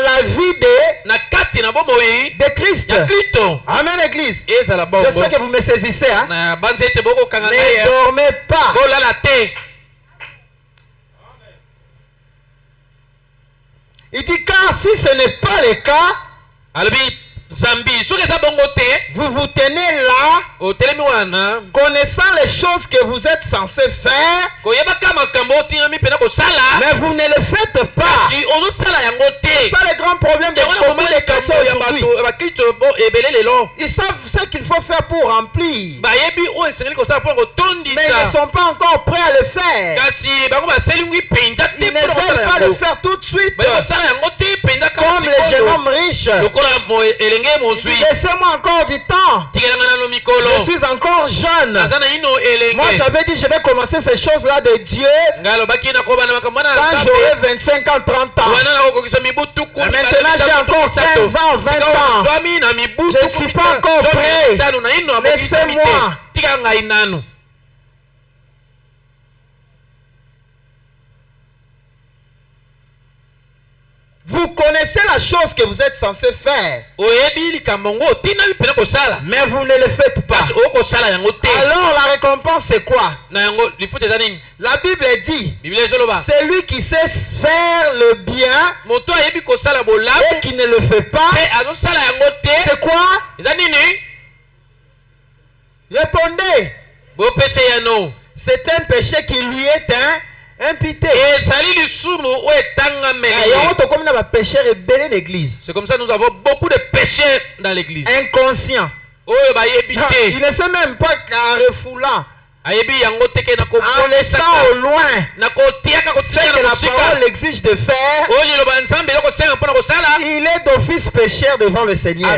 la vie de Christ. Amen, Église. J'espère que vous me saisissez. Hein? Ne dormez pas. Il dit car si ce n'est pas le cas, vous vous tenez là, connaissant les choses que vous êtes censés faire, mais vous ne le faites pas. C'est ça le grand problème de beaucoup de chrétiens aujourd'hui. Ils savent ce qu'il faut faire pour remplir, mais ils ne sont pas encore prêts à le faire. Ils ne veulent pas le faire tout de suite. Comme les jeunes hommes riches. Laissez-moi encore du temps. Je suis encore jeune. Moi j'avais dit je vais commencer ces choses-là de Dieu quand j'aurai 25 ans, 30 ans. Maintenant j'ai encore 15 ans, 20 ans. Je ne suis pas encore prêt. Laissez-moi. Vous connaissez la chose que vous êtes censé faire, mais vous ne le faites pas. Alors la récompense c'est quoi? La Bible dit, celui qui sait faire le bien et qui ne le fait pas, c'est quoi? Répondez. C'est un péché qui lui est impité. C'est comme ça nous avons beaucoup de péchés dans l'église. Inconscient. Il ne sait même pas qu'en refoulant, en laissant au loin ce que la parole exige de faire, il est d'office pécheur devant le Seigneur.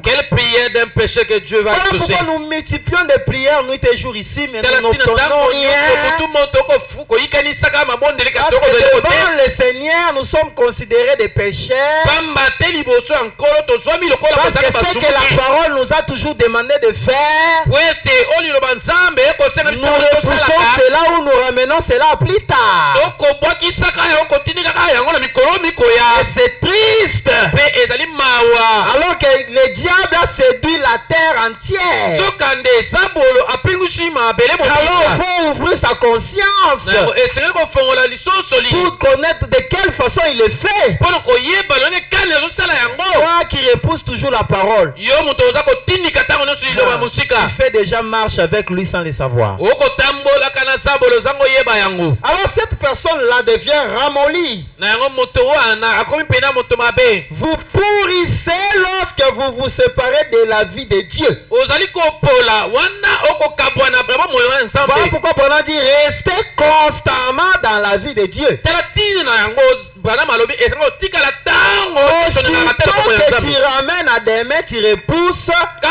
Quelle prière d'un péché que Dieu va exaucer. Voilà pourquoi nous multiplions des prières nuit et jour ici, mais nous n'obtenons rien. Parce que devant le Seigneur, nous sommes considérés des pécheurs. Parce que ce que la parole nous a toujours demandé de faire, nous repoussons cela ou nous ramenons cela plus tard. Et c'est triste. Alors que le diable a séduit la terre entière. Alors il faut ouvrir sa conscience pour connaître de quelle façon il est fait. Toi qui repousse toujours la parole, tu fais déjà marche avec lui sans le savoir. Alors cette personne-là devient ramollie. Vous pourrissez lorsque vous vous séparez de la vie de Dieu. Voilà pourquoi Paul dit restez constamment dans la vie de Dieu. Aussitôt que tu ramènes à des mains, tu repousses. Tu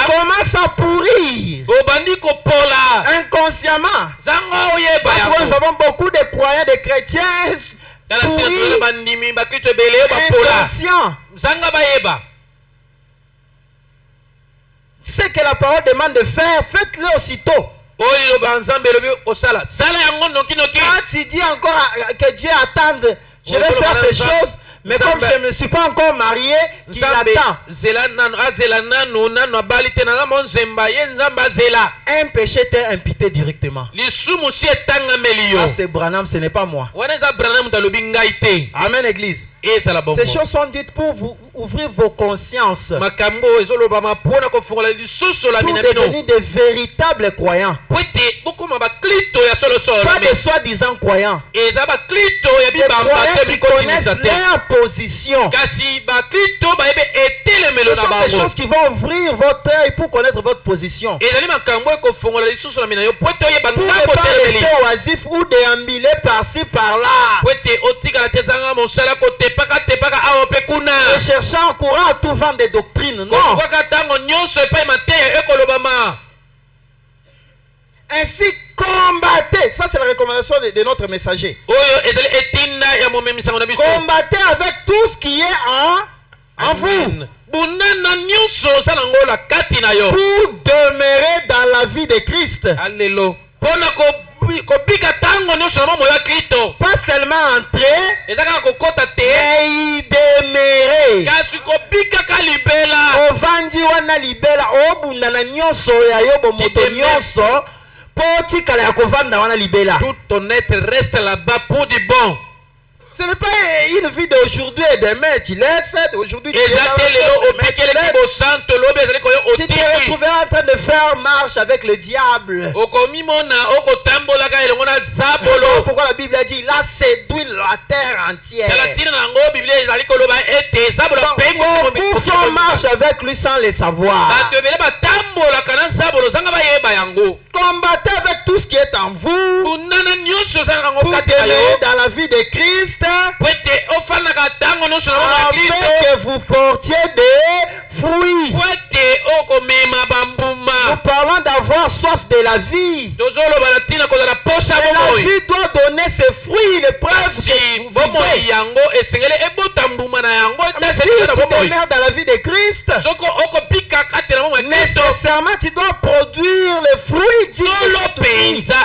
commences à pourrir inconsciemment. Nous avons beaucoup de croyants, de chrétiens pourris, inconscients. Ce que la parole demande de faire, faites-le aussitôt. Quand tu dis encore que Dieu attend, je vais faire ces choses, mais comme je ne me suis pas encore marié, qu'il attend. Un péché t'est imputé directement. Ah, c'est Branham, ce n'est pas moi. Amen, Église. Ces choses sont dites pour vous ouvrir vos consciences, pour devenir de véritables croyants, pas des soi-disant croyants, des croyants qui connaissent leur position. Ce sont des choses qui vont ouvrir votre œil pour connaître votre position, pour ne pas rester oisif ou déambuler par-ci par-là, et cherchant en courant à tout vent des doctrines. Non. Ainsi, combattez. Ça, c'est la recommandation de notre messager. Combattez avec tout ce qui est en vous, pour demeurer dans la vie de Christ. Pas seulement entrer, mais y demeurer. Ovandi wana libela obunda na nyonso ya yobo moto nyonso poti kala ya kovanda wana libela. Tout ton être reste là-bas pour du bon. Ce n'est pas une vie d'aujourd'hui et demain. Tu laisses aujourd'hui. Tu te retrouveras en train de faire marche avec le diable. Pourquoi la Bible a dit il a séduit la terre entière. Pour faire marche avec lui sans le savoir. Combattez avec tout ce qui est en vous pour demeurer dans la vie de Christ, afin que vous portiez des fruits. Nous parlons d'avoir soif de la vie. Et la vie doit donner ses fruits, les preuves que vous vivez. Mais si tu demeures dans la vie de Christ, nécessairement tu dois produire les fruits dignes. Ce ne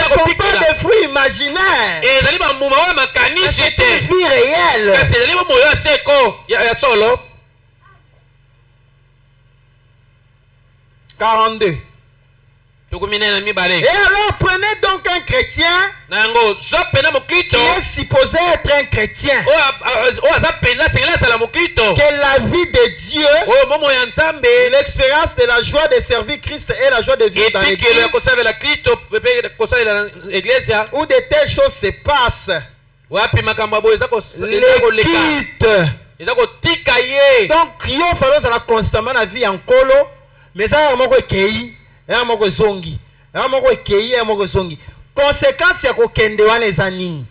sont pas des fruits imaginaires, c'est une vie réelle. 42. Et alors prenez donc un chrétien qui est supposé être un chrétien, que la vie de Dieu, l'expérience de la joie de servir Christ et la joie de vivre dans l'église, où de telles choses se passent, les quitte. Donc il faut constamment la vie en colo, mais ça y conséquence ya kokende wana eza nini?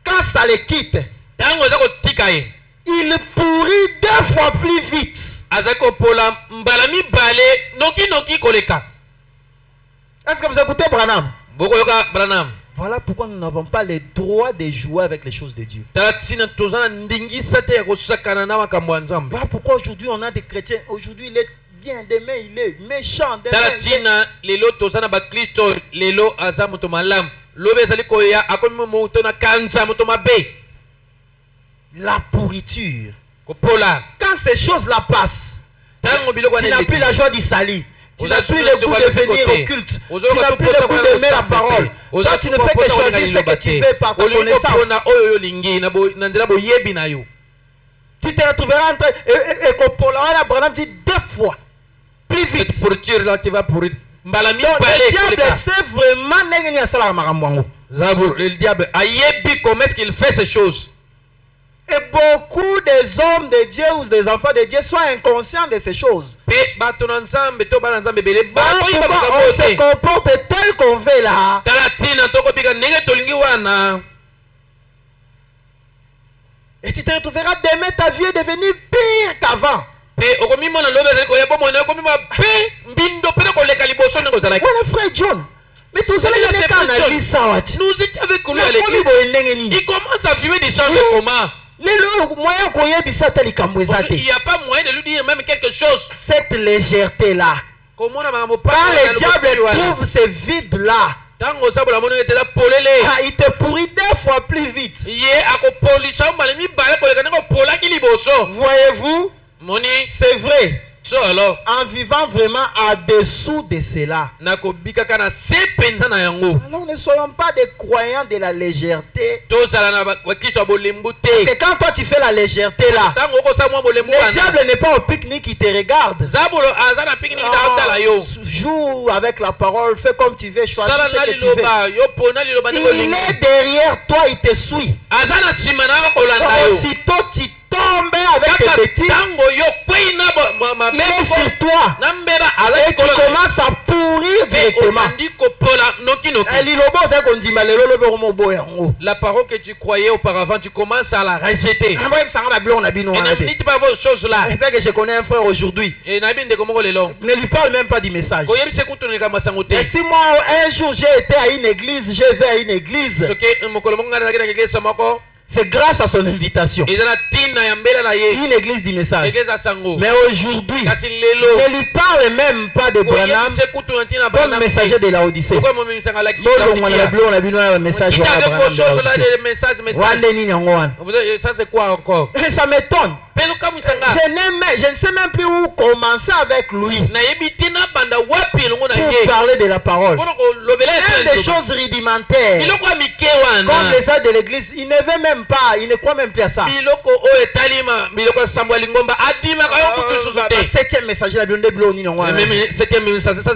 Quand ça le quitte, il pourrit 2 fois plus vite. Est-ce que vous écoutez Branham? Voilà pourquoi nous n'avons pas le droit de jouer avec les choses de Dieu. Voilà pourquoi aujourd'hui on a des chrétiens. Aujourd'hui il est bien, demain il est méchant. La pourriture. Quand ces choses-là passent, tu n'as plus la joie d'y salir. Tu n'as plus le goût de venir au culte. Tu n'as plus le goût d'aimer la parole. Toi, tu ne fais que choisir ce que tu veux par ta connaissance. Tu te retrouveras entre et Branham dit 2 fois plus vite. Cette pourriture-là qui va pourrir. Donc le diable sait vraiment le diable ayebi comment est-ce qu'il fait ces choses. Et beaucoup des hommes de Dieu ou des enfants de Dieu sont inconscients de ces choses. On se comporte tel qu'on veut là. Et tu te retrouveras demain, ta vie est devenue pire qu'avant. Voilà frère John. Mais tout ça, Nous étions avec lui à l'église. Il commence à fumer des champs de coma. Il n'y a pas moyen de lui dire même quelque chose. Cette légèreté-là. Quand le diable trouve ce vide-là, il te pourrit 2 fois plus vite. Voyez-vous, c'est vrai. En vivant vraiment en-dessous de cela. Alors ne soyons pas des croyants de la légèreté. Que quand toi tu fais la légèreté là, le diable n'est pas au pique-nique, il te regarde. Joue avec la parole, fais comme tu veux, choisis ce que tu veux. Il est derrière toi, il te suit. Aussitôt tu tombes avec tes bêtises, il est sur toi et tu commences à pourrir directement. La parole que tu croyais auparavant, tu commences à la rejeter. Ne dites pas vos choses là. Je connais un frère aujourd'hui. Ne lui parle même pas du message. Et si moi un jour j'ai été à une église, je vais à une église, c'est grâce à son invitation. Une église du message. Mais aujourd'hui, ne lui parle même pas de Branham comme messager de la Odyssée. Ça c'est quoi encore? Ça m'étonne. Je ne sais même plus où commencer avec lui pour parler de la parole. Même des choses rudimentaires comme les arts de l'église, il ne veut même pas, il ne croit même plus à ça. Septième messager, ça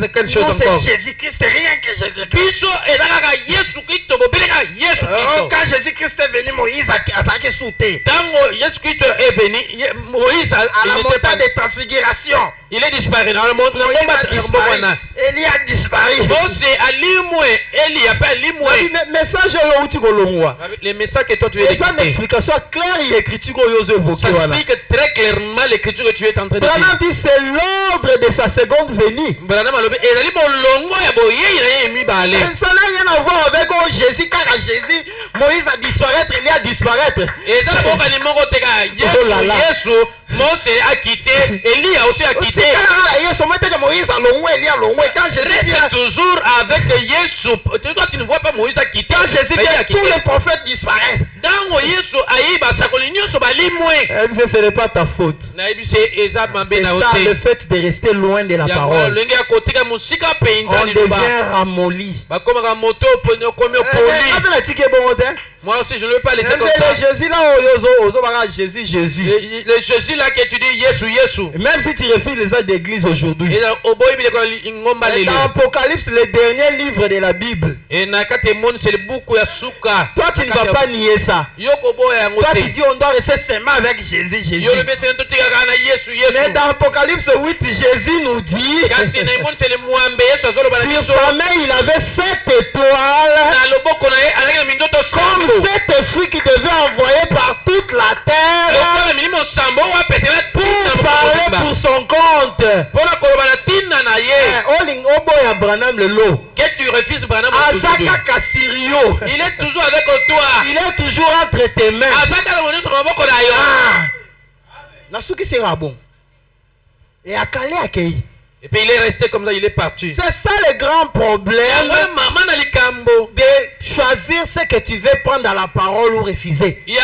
c'est quelle chose encore? C'est Jésus-Christ, rien que Jésus-Christ. Quand Jésus-Christ est venu, Moïse a sauté. Moïse à la montagne de transfiguration, il est disparu. Élie a disparu. Les messages que toi tu es ça explication claire, il écrit ça explique très clairement l'écriture que tu es en train de dire. Branham dit c'est l'ordre de sa seconde venue. Ça n'a rien à voir avec Jésus, car à Jésus, Moïse a disparaître, Élie a disparaître. Mose a quitté, Élie a aussi quitté. C'est toujours avec Jésus. Toi tu ne vois pas Moïse a quitté. Quand Jésus vient, tous les prophètes disparaissent. Ce n'est pas ta faute. C'est ça le fait de rester loin de la parole. On devient ramolli. Moi aussi je ne veux pas laisser comme ça. Jésus là, Jésus. Le Jésus là que tu dis Jésus. Même si tu refuses les actes d'église aujourd'hui. Dans Apocalypse, le dernier livre de la Bible. Toi tu ne vas pas nier ça. Toi tu dis on doit rester seulement avec Jésus. Mais dans Apocalypse 8, Jésus nous dit sur sa main il avait 7 étoiles. Comme cet esprit qui devait envoyer par toute la terre pour parler pour son compte. Que tu refuses Branham, il est toujours avec toi. Il est toujours entre tes mains. Et à Calais accueilli. Et puis il est resté comme ça, il est parti. C'est ça le grand problème de choisir ce que tu veux prendre dans la parole ou refuser. Tu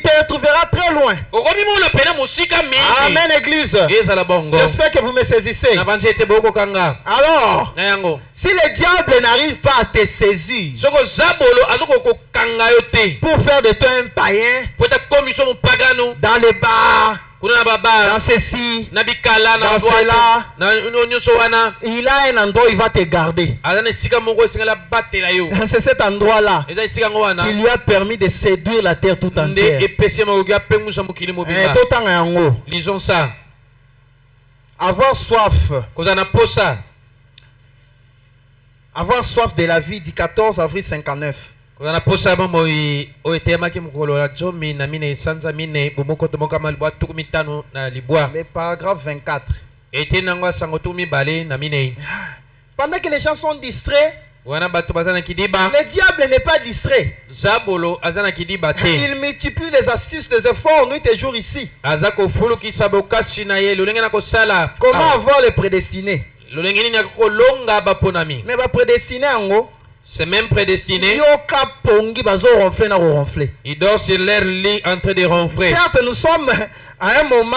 te retrouveras très loin. Amen, église. J'espère que vous me saisissez. Alors, si le diable n'arrive pas à te saisir pour faire de toi un païen dans les bars, dans ceci, dans cela, il a un endroit où il va te garder. C'est cet endroit-là qui lui a permis de séduire la terre tout entière. Lisons ça. Avoir soif. Avoir soif de la vie du 14 avril 59. Le paragraphe 24. Pendant que les gens sont distraits, le diable n'est pas distrait. Il multiplie les astuces, les efforts, nuit et jour ici. Comment avoir les prédestinés? Mais va prédestiner en haut. C'est même prédestiné. Il dort sur leur lit en train de ronfler. Certes, nous sommes à un moment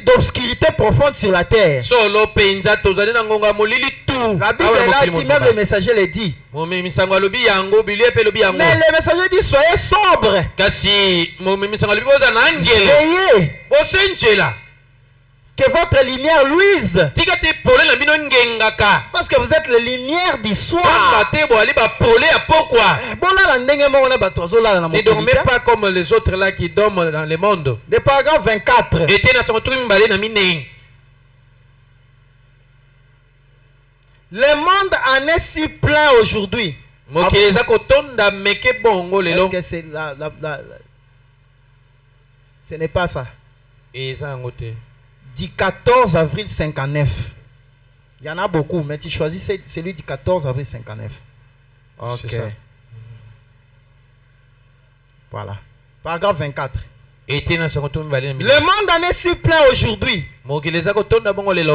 d'obscurité profonde sur la terre. La Bible est là, dit, même le messager le dit. Mais le messager dit, soyez sobres. Veillez. Que votre lumière luise. Parce que vous êtes la lumière du soir. Ne dormez pas comme les autres là qui dorment dans le monde. Le paragraphe 24. Le monde en est si plein aujourd'hui. Est-ce que c'est ce n'est pas ça. Du 14 avril 59. Il y en a beaucoup, mais tu choisis celui du 14 avril 59. Ok. Voilà. Paragraphe 24. Le monde en est si plein aujourd'hui.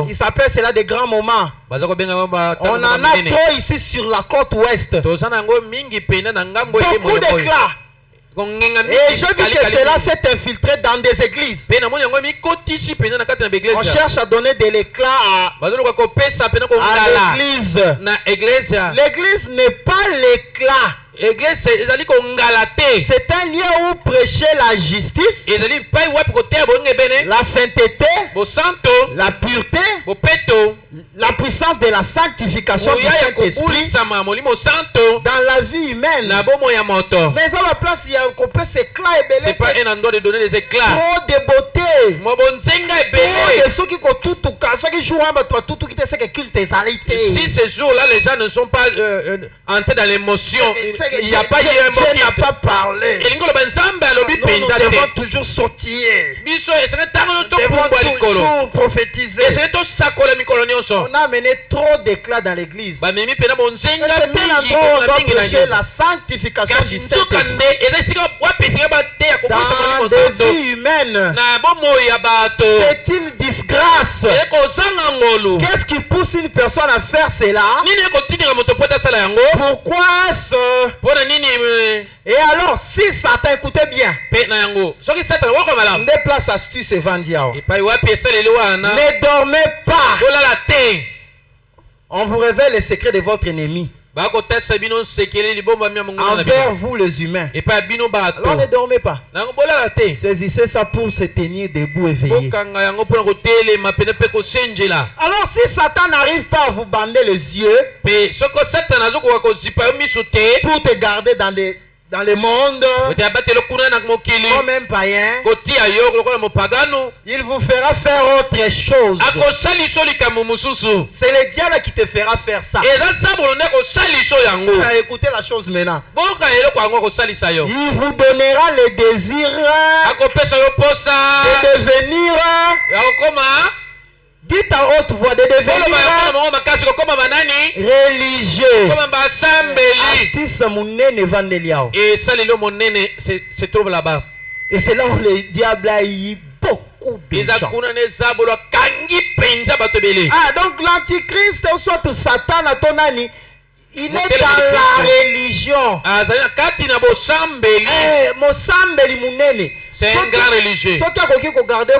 Il s'appelle cela des grands moments. On en a trop ici sur la côte ouest. Beaucoup d'éclats. Et je vis que cela s'est infiltré dans des églises. On cherche à donner de l'éclat à l'église. L'église n'est pas l'éclat. C'est un lieu où prêcher la justice, la sainteté, la pureté, la puissance de la sanctification du Saint-Esprit dans la vie humaine. Mais à la place, il y a un peu d'éclat et c'est pas un endroit de donner des éclats. Trop de beauté. Trop de ceux qui jouent si ces jours-là, les gens ne sont pas entrés dans l'émotion, il n'y a pas eu un Dieu n'a pas parlé. Nous devons toujours sortir. Nous devons toujours prophétiser. On a amené trop d'éclats dans l'église. C'est un endroit où on doit prêcher la sanctification du Saint-Esprit dans des vies humaines. C'est une disgrâce. Qu'est-ce qui pousse une personne à faire cela? Pourquoi ce? Et alors, si Satan, écoutez bien, des places astuces et vendiao. Ne dormez pas. On vous révèle les secrets de votre ennemi envers vous les humains. Alors ne dormez pas. Saisissez ça pour se tenir debout et veiller. Alors si Satan n'arrive pas à vous bander les yeux pour te garder dans le monde comme un païen, il vous fera faire autre chose. C'est le diable qui te fera faire ça. Écoutez la chose maintenant. Il vous donnera le désir de devenir, dites à haute voix, de devenir religieux. Astuce monene vandeliao. Et ça, le monene se trouve là-bas. Et c'est là où le diable a eu beaucoup de gens. Ah, donc l'antichrist, soit Satan à ton ami, il est dans la religion. C'est un grand religieux.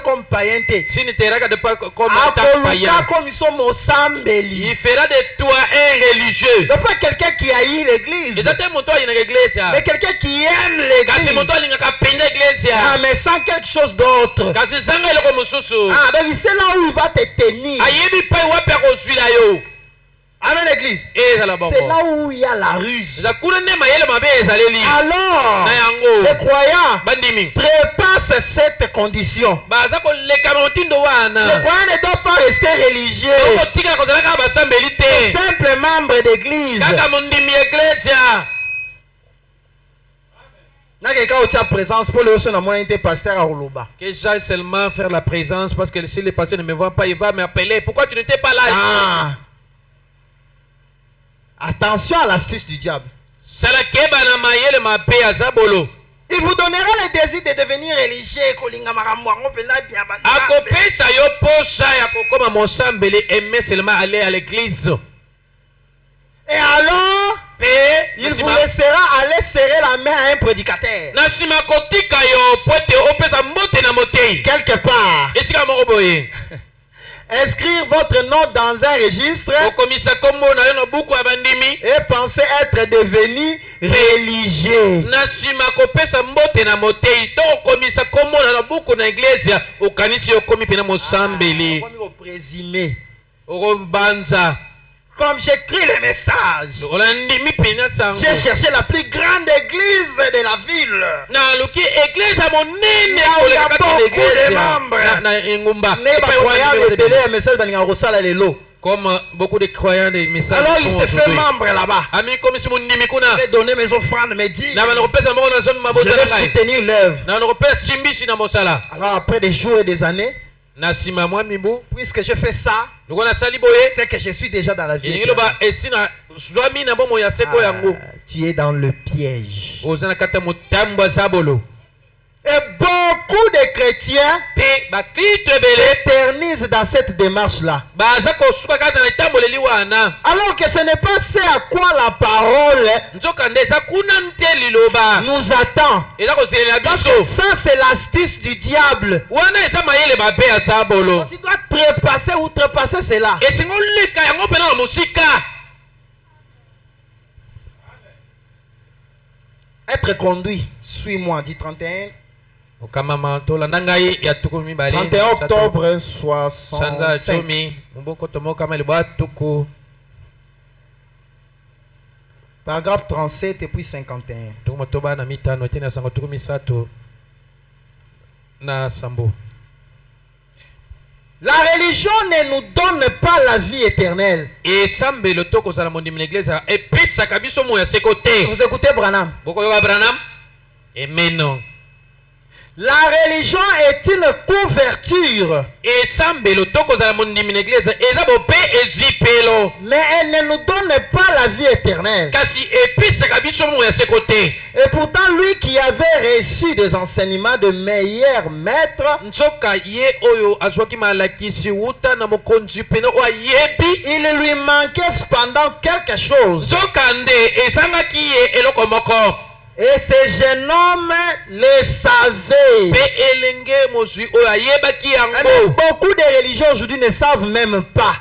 Comme païenté. S'il ne te regarde pas comme un païen, il fera de toi un religieux. Donc pas quelqu'un qui haït l'église, mais quelqu'un qui aime l'église, mais sans quelque chose d'autre. Ah, donc c'est là où il va te tenir. Amen, l'église. C'est là où il y a la ruse. Alors, les croyants trépassent cette condition. Les croyants ne doivent pas rester religieux, simple membre d'église. Que j'aille seulement faire la présence parce que si les pasteurs ne me voient pas, il va m'appeler. Pourquoi tu n'étais pas là? Ah. Attention à l'astuce du diable. Il vous donnera le désir de devenir religieux. Aller à l'église. Et alors, il vous laissera aller serrer la main à un prédicateur. Quelque part. Inscrire votre nom dans un registre et penser être devenu religieux. Comme j'écris les messages, j'ai cherché la plus grande église de la ville. Il y a beaucoup de membres. Comme beaucoup de croyants des messages. Alors il se fait membre là-bas. Je vais donner mes offrandes, me dit. Je vais soutenir l'œuvre. Alors après des jours et des années, puisque je fais ça, c'est que je suis déjà dans la vie. Tu es dans le piège. Et beaucoup de chrétiens s'éternisent dans cette démarche-là. Alors que ce n'est pas ce à quoi la parole nous attend. Parce que ça, c'est l'astuce du diable. Tu dois outrepasser cela. Être conduit. Suis-moi, dit 31. 31 octobre 65. Paragraphe 37 et puis 51. La religion ne nous donne pas la vie éternelle. Vous écoutez Branham? La religion est une couverture. Mais elle ne nous donne pas la vie éternelle. Et pourtant, lui qui avait reçu des enseignements de meilleurs maîtres, il lui manquait cependant quelque chose. Et ce jeune homme le savait. Beaucoup de religions aujourd'hui ne savent même pas.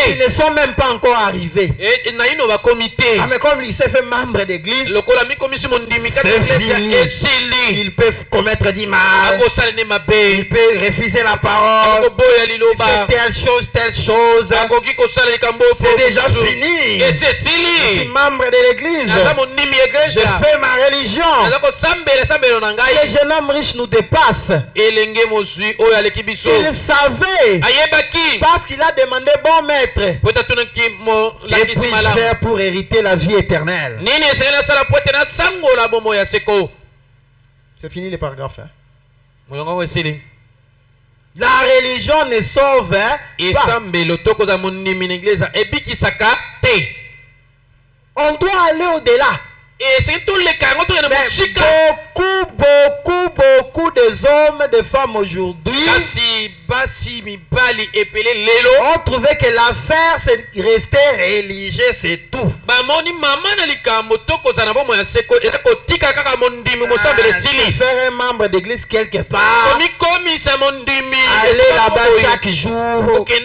Ils ne sont même pas encore arrivés. Ah, mais comme il s'est fait membre d'église, c'est fini. Ils peuvent commettre du mal. Ils peuvent refuser la parole. Ils font telle chose, telle chose. C'est déjà fini. Je suis membre de l'église. Je fais ma religion. Les jeunes hommes riches nous dépassent. Il savait. Parce qu'il a demandé bon maître. Que puis-je faire pour hériter la vie éternelle? C'est fini les paragraphes. Hein? La religion ne sauve pas. On doit aller au-delà. Beaucoup des hommes, des femmes aujourd'hui ont trouvé que l'affaire c'est rester religieux, c'est tout. Faire un membre d'église quelque part, aller là-bas chaque jour, et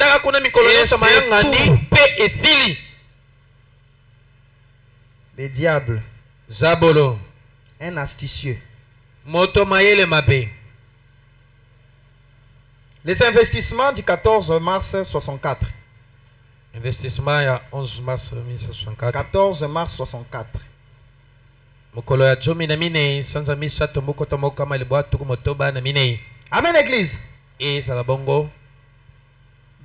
c'est tout. Le diable, Zabolo, un astucieux. Les investissements du 14 mars 64. Investissement il y a 11 mars 1964. 14 mars 64. Amen, église. Et ça la bongo.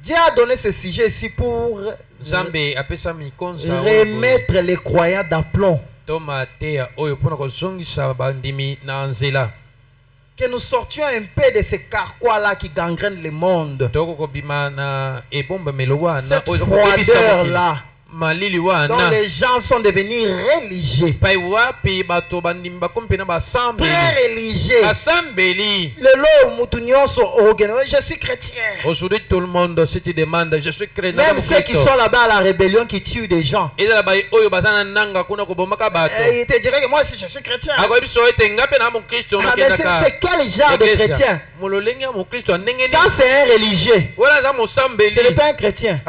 Dieu a donné ce sujet ici pour remettre les croyants d'aplomb. Que nous sortions un peu de ces carquois-là qui gangrènent le monde. Cette froideur-là, dont les gens sont devenus religieux. Très religieux. Je suis chrétien. Aujourd'hui, tout le monde, si tu demandes, je suis chrétien. Même ceux qui sont là-bas à la rébellion, qui tuent des gens. Il te dirait que moi aussi je suis chrétien. Mais c'est quel genre de chrétien? Ça, c'est un religieux. Ce n'est pas un chrétien.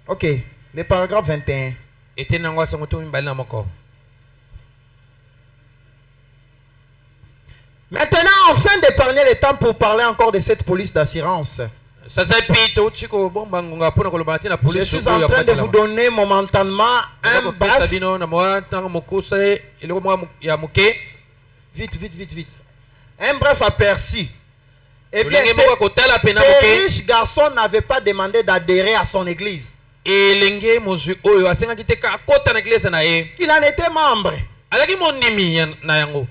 Ok, le paragraphe 21. Maintenant, enfin d'épargner le temps pour parler encore de cette police d'assurance. Je suis en train de vous donner momentanément un bref. Vite. Un bref aperçu. Eh bien, ce riche garçon n'avait pas demandé d'adhérer à son église. Il en était membre.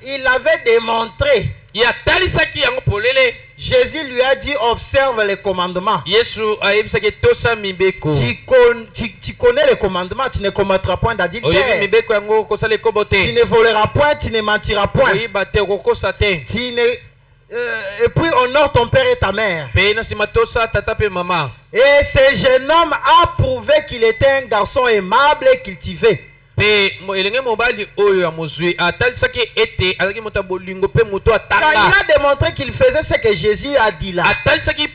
Il avait démontré. Jésus lui a dit, observe les commandements. Tu connais les commandements, tu ne commettras point d'adultère. Tu ne voleras point, tu ne mentiras point. Et puis honore ton père et ta mère. Et ce jeune homme a prouvé qu'il était un garçon aimable et cultivé. Quand il a démontré qu'il faisait ce que Jésus a dit là, ce n'était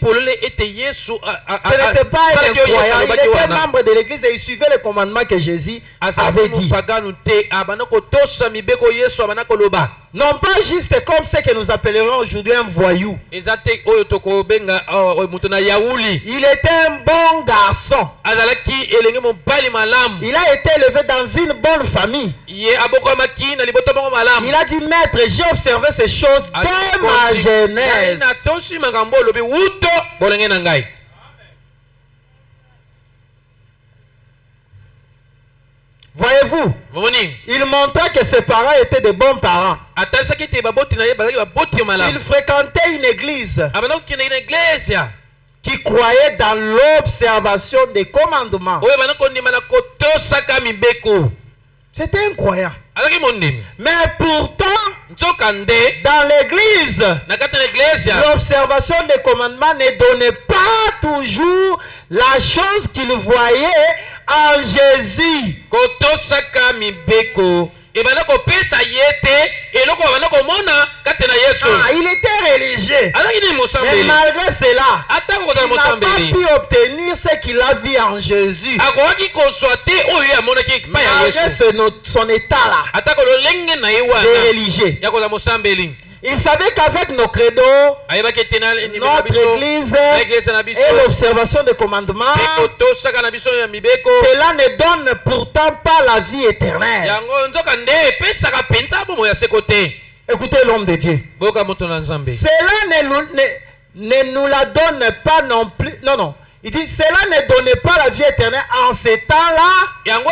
pas un incroyant. Il était membre de l'église et il suivait les commandements que Jésus avait dit. Non pas juste comme ce que nous appellerons aujourd'hui un voyou. Il était un bon garçon. Il a été élevé dans une bonne famille. Il a dit, maître, j'ai observé ces choses dès ma jeunesse. Voyez-vous, il montrait que ses parents étaient de bons parents. Il fréquentait une église qui croyait dans l'observation des commandements. C'était incroyable. Mais pourtant, dans l'église, l'observation des commandements ne donnait pas toujours la chose qu'il voyait en Jésus. Il était religieux. Mais malgré cela, il n'a pas pu obtenir ce qu'il a vu en Jésus. Malgré son état là de religieux. Il savait qu'avec nos credos, notre église et l'observation des commandements, cela ne donne pourtant pas la vie éternelle. Écoutez l'homme de Dieu. Cela ne nous la donne pas non plus. Non. Il dit, cela ne donnait pas la vie éternelle en ces temps-là. Cela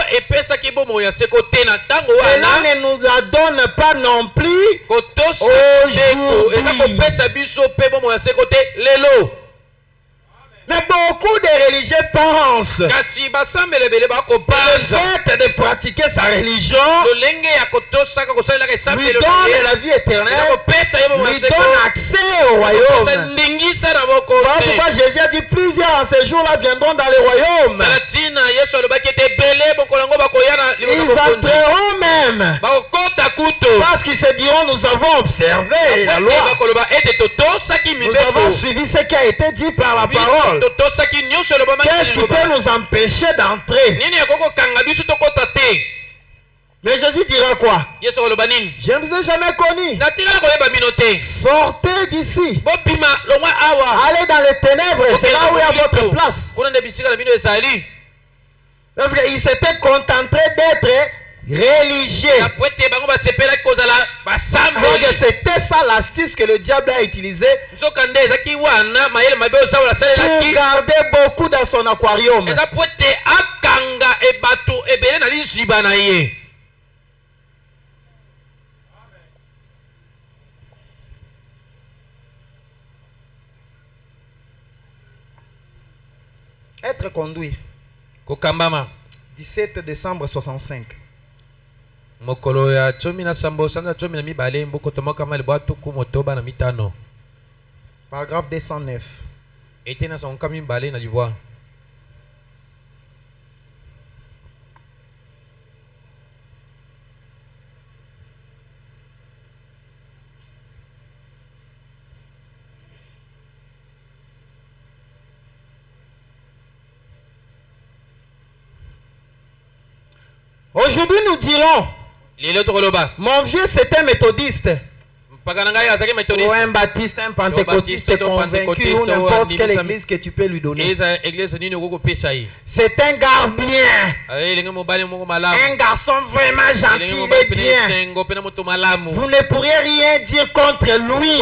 ne nous la donne pas non plus aujourd'hui. Mais beaucoup de religieux pensent le fait de pratiquer sa religion lui donne la vie éternelle, lui donne accès au royaume. Voilà pourquoi Jésus a dit, plusieurs en ces jours-là viendront dans le royaume. Ils entreront même parce qu'ils se diront, nous avons observé la loi, nous avons suivi ce qui a été dit par la parole. Qu'est-ce qui peut nous empêcher d'entrer? Mais Jésus dira quoi? Je ne vous ai jamais connu. Sortez d'ici. Allez dans les ténèbres, c'est là où il y a votre place. Parce qu'il s'était contenté d'être religieux. C'était ça l'astuce que le diable a utilisée pour garder beaucoup dans son aquarium. Être conduit. 17 décembre 65. Paragraphe 209. Aujourd'hui, nous dirons, mon vieux c'était méthodiste, ou un baptiste, un pentecôtiste convaincu, ou n'importe quelle église que tu peux lui donner. C'est un gars bien, un garçon vraiment gentil et bien. Vous ne pourriez rien dire contre lui.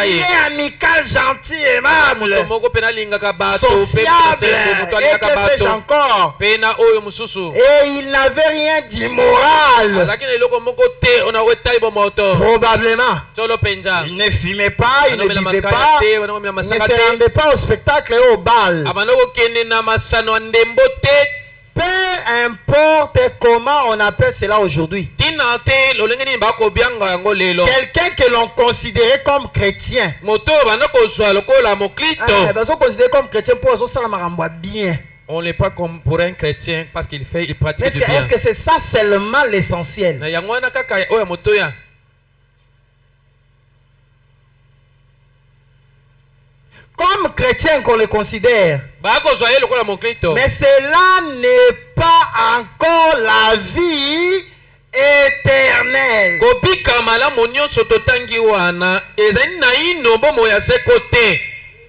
Il est amical, gentil, aimable, sociable, et que sais-je encore. Et il n'avait rien d'immoral. Probablement. Il ne fumait pas, il ne buvait pas, il ne se rendait pas au spectacle et au bal. Peu importe comment on appelle cela aujourd'hui. Quelqu'un que l'on considérait comme chrétien. Bien. On n'est pas comme pour un chrétien parce qu'il pratique du bien. Est-ce que c'est ça seulement l'essentiel? Comme chrétien qu'on le considère. Mais cela n'est pas encore la vie éternelle.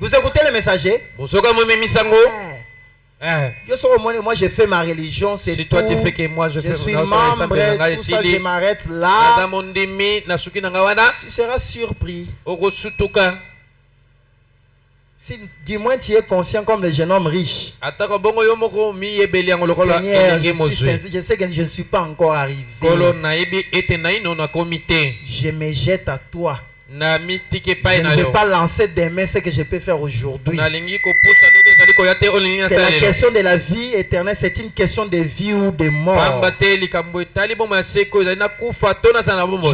Vous écoutez le messager? Moi je fais ma religion, c'est tout. Je suis membre, tout ça, je m'arrête là. Tu seras surpris. Si du moins tu es conscient comme le jeune homme riche. Seigneur, je sais que je ne suis pas encore arrivé. Je me jette à toi. Je ne vais pas lancer des mains ce que je peux faire aujourd'hui. C'est la question de la vie éternelle, c'est une question de vie ou de mort.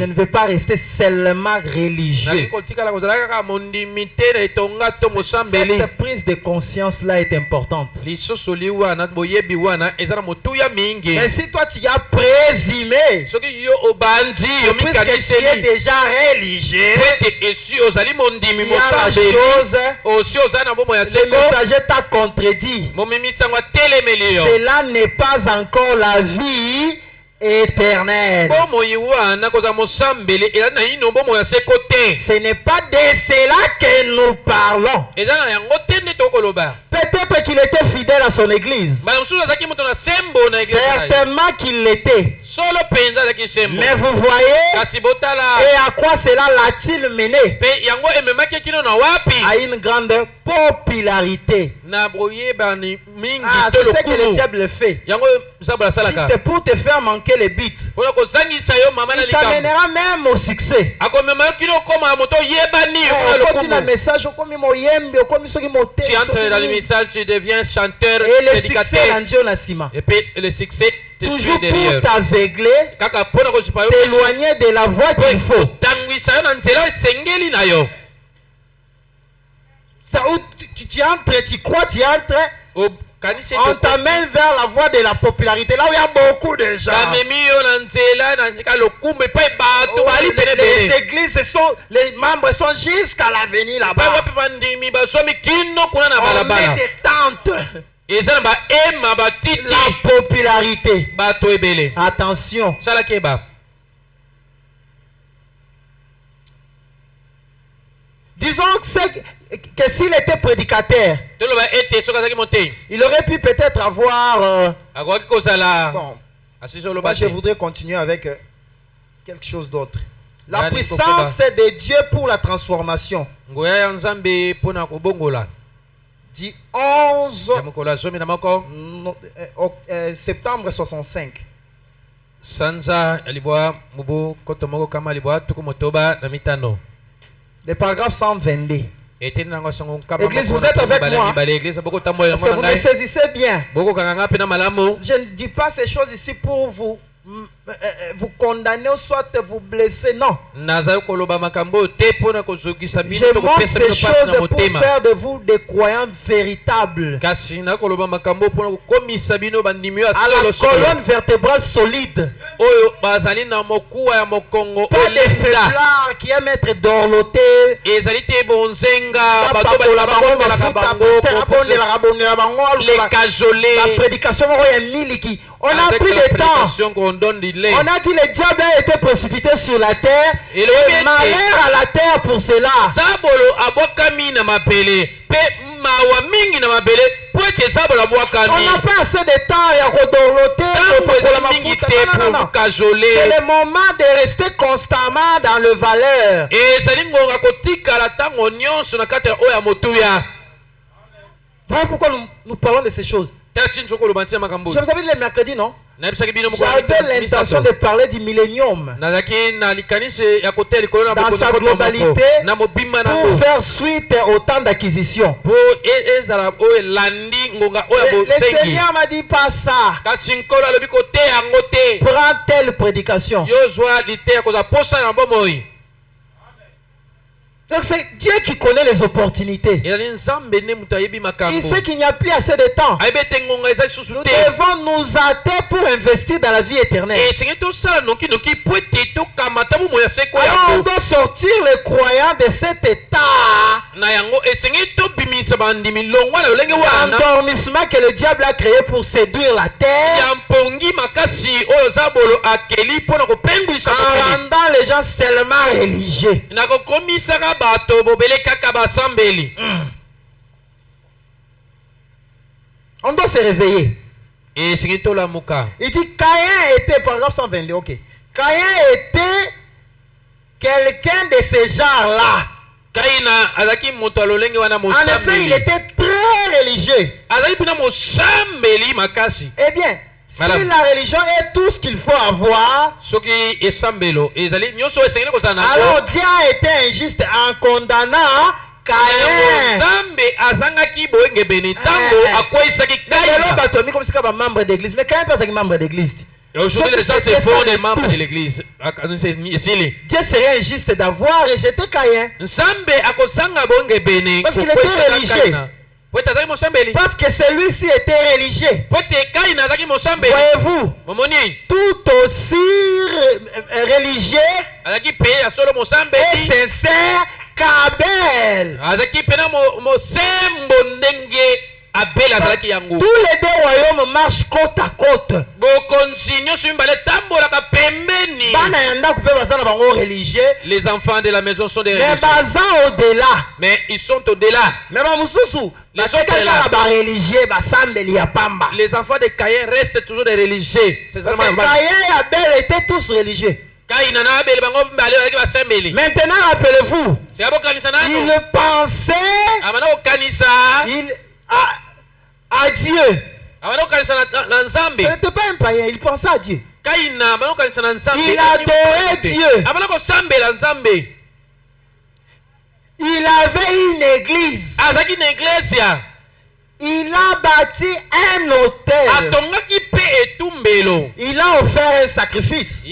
Je ne veux pas rester seulement religieux. Cette prise de conscience là est importante. Mais si toi tu as présumé, puisque tu es déjà religieux, le messager t'a contredit. Cela n'est pas encore la vie éternelle. Ce n'est pas de cela que nous parlons. Peut-être qu'il était fidèle à son église. Certainement qu'il l'était. Mais vous voyez, et à quoi cela l'a-t-il mené? À une grande popularité. Ah, c'est ce que le diable fait. Juste pour te faire manquer les buts. Il t'amènera même au succès. Tu entres dans le message, tu deviens chanteur, et le succès et puis le succès toujours pour t'aveugler, t'éloigner de la voie qu'il faut. Ça où tu entres, tu crois, tu entres. On t'amène vers la voie de la popularité, là où il y a beaucoup de gens. Les églises, les membres sont jusqu'à l'avenir là-bas. On met des tentes. La popularité. Attention. Disons que s'il était prédicateur, il aurait pu peut-être avoir Moi, je voudrais continuer avec quelque chose d'autre. La puissance de Dieu pour la transformation. Du 11 septembre 65. Le paragraphe 122. Église, vous êtes avec moi. Parce que vous me saisissez bien. Je ne dis pas ces choses ici pour vous condamner ou soit vous blesser. Non. Je montre ces choses pour faire de vous des croyants véritables. À la colonne vertébrale solide. Pas des faiblards qui aiment être dorlotés. Les cajolés. La prédication on a pris le temps. On a dit le diable a été précipité sur la terre. Et malheur à la terre pour cela. On n'a pas assez de temps à c'est le moment de rester constamment dans le valeur. Voilà pourquoi nous parlons de ces choses. Je vous avais dit le mercredi, non? J'avais l'intention de parler du millénium dans sa globalité pour faire suite au temps d'acquisition. Le Seigneur m'a dit pas ça. Prends telle prédication. Donc c'est Dieu qui connaît les opportunités. Il sait qu'il n'y a plus assez de temps. Nous devons nous hâter pour investir dans la vie éternelle. Alors on doit sortir les croyants de cet état d'endormissement que le diable a créé pour séduire la terre, en rendant les gens seulement religieux. On doit se réveiller. Il dit Caïn était, paragraphe 122, ok. Caïn était quelqu'un de ce genre-là. En effet, il était très religieux. Eh bien, si la religion est tout ce qu'il faut avoir, alors Dieu a été injuste en condamnant Caïn. Membre d'église, mais Caïn pas membre d'église. Aujourd'hui, ça c'est faux des membres de l'église. Dieu serait injuste d'avoir rejeté Caïn. Parce qu'il était religieux. Parce que celui-ci était religieux. Voyez-vous, tout aussi religieux et sincère qu'Abel. Tous les deux royaumes marchent côte à côte. Les enfants de la maison sont des religieux. Mais ils sont au-delà. Les enfants de Caïn restent toujours des religieux. Parce que Caïn et Abel étaient tous religieux. Maintenant, rappelez-vous, il pensait à Dieu. Ce n'était pas un païen, il pensait à Dieu. Il adorait Dieu. Il avait une église. Il a bâti un autel. Il a offert un sacrifice.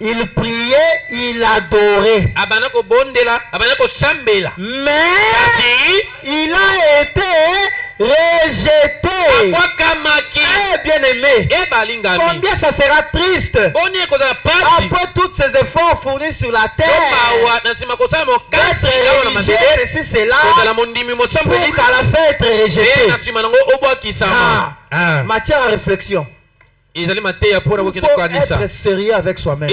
Il priait, il adorait. Mais il a été rejeté. Bien aimé, combien ça sera triste après tous ces efforts fournis sur la terre d'être religieux, ceci, cela, pour qu'à la fin être rejeté. Matière à réflexion. Il faut être sérieux avec soi-même.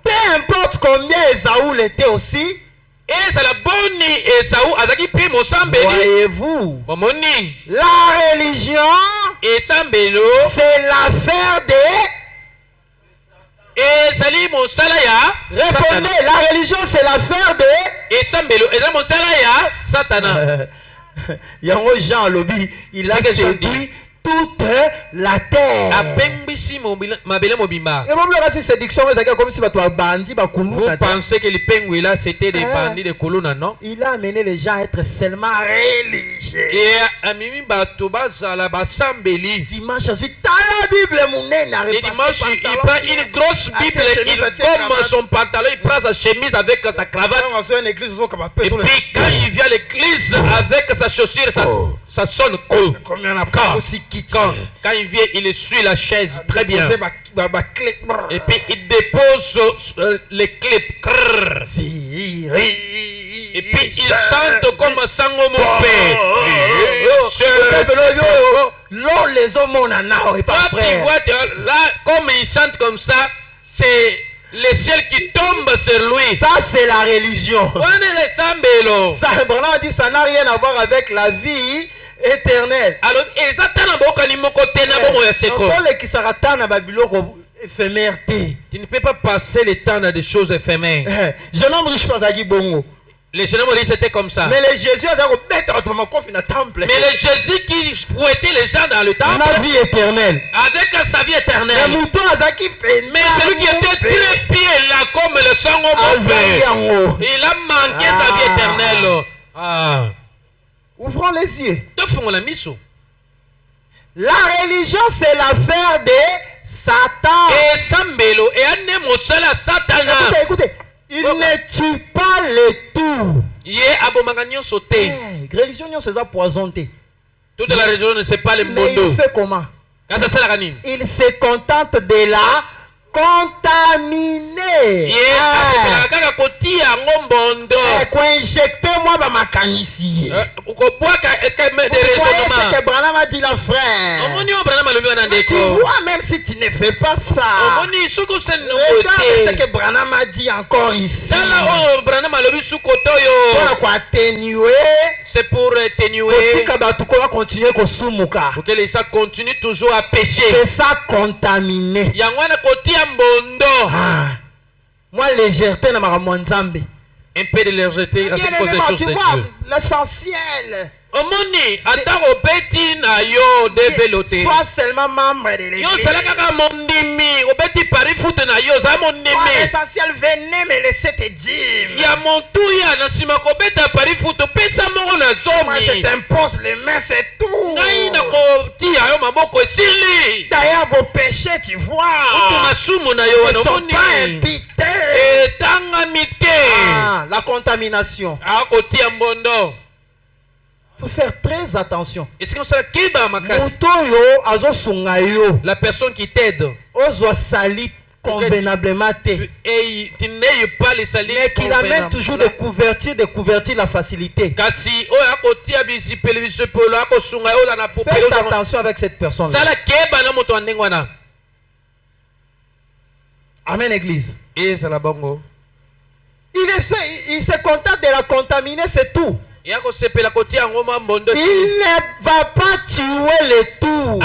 Peu importe combien Esaü l'était aussi. Voyez-vous, la religion esambelo c'est l'affaire de... ezali mosala ya Répondez, la religion c'est l'affaire de... esambelo eza mosala ya satana. Yango Jean Lobi, il a séduit toute la terre. Apengwisi mabele mobimba. Et même là, c'est séduction, comme si tu as bandit, vous pensez que les pingouins là c'était des bandits de Kolona, non? Il a amené les gens à être seulement religieux. Et amimi batoba zala basambeli. Dimanche, je suis dans la Bible, mon nez n'a Et dimanche, il prend une grosse Bible, il gomme son pantalon, il prend sa chemise avec sa cravate. Et puis quand il vient à l'église avec sa chaussure, ça sonne cool. Quand il vient, il essuie la chaise très bien. Et puis il dépose les clips. Et puis il chante comme Sango Mopé. Les hommes là, comme il chante comme ça, c'est le ciel qui tombe sur lui. Ça, c'est la religion. Ça, ça n'a rien à voir avec la vie éternelle. Alors, tu ne peux pas passer le temps dans des choses éphémères. Je n'en riche pas à Bongo. Les jeunes hommes c'était comme ça. Mais les Jésus Mais le Jésus qui fouettait les gens dans le temple. La vie éternelle. Avec sa vie éternelle. Mais celui qui était très pied là comme le sang au mauvais. Il a manqué sa vie éternelle. Ah. Ouvrons les yeux. La religion c'est l'affaire de Satan. Et Sambelo et un Satan. Écoutez. Il ne tue pas le tout. Religion c'est ça poisonné. Toute la religion ne sait pas le monde. Mais il fait comment? Il se contente de la contaminer. Injectez-moi dans ma canisse. C'est que Branham a dit la frère. Tu vois, même si tu ne fais pas ça, regarde ce que Branham a dit encore ici. C'est pour atténuer. Pour que les gens continuent toujours à pécher. C'est ça contaminé. Ah. Moi, légèreté n'a pas Nzambe. Un peu de légèreté à cause des choses de Dieu. L'essentiel. Sois seulement membre de l'église. L'essentiel, venez me laisser te dire. Moi, je t'impose les mains, c'est tout. D'ailleurs, vos péchés, tu vois, ne sont pas impités. Ah, la contamination. Il faut faire très attention. La personne qui t'aide convenablement. Tu n'ayes pas les salis. Mais qu'il amène toujours de couverture la facilité. Faites attention avec cette personne. Amen, église. Il se contente de la contaminer, c'est tout. Il ne va pas tuer le tout.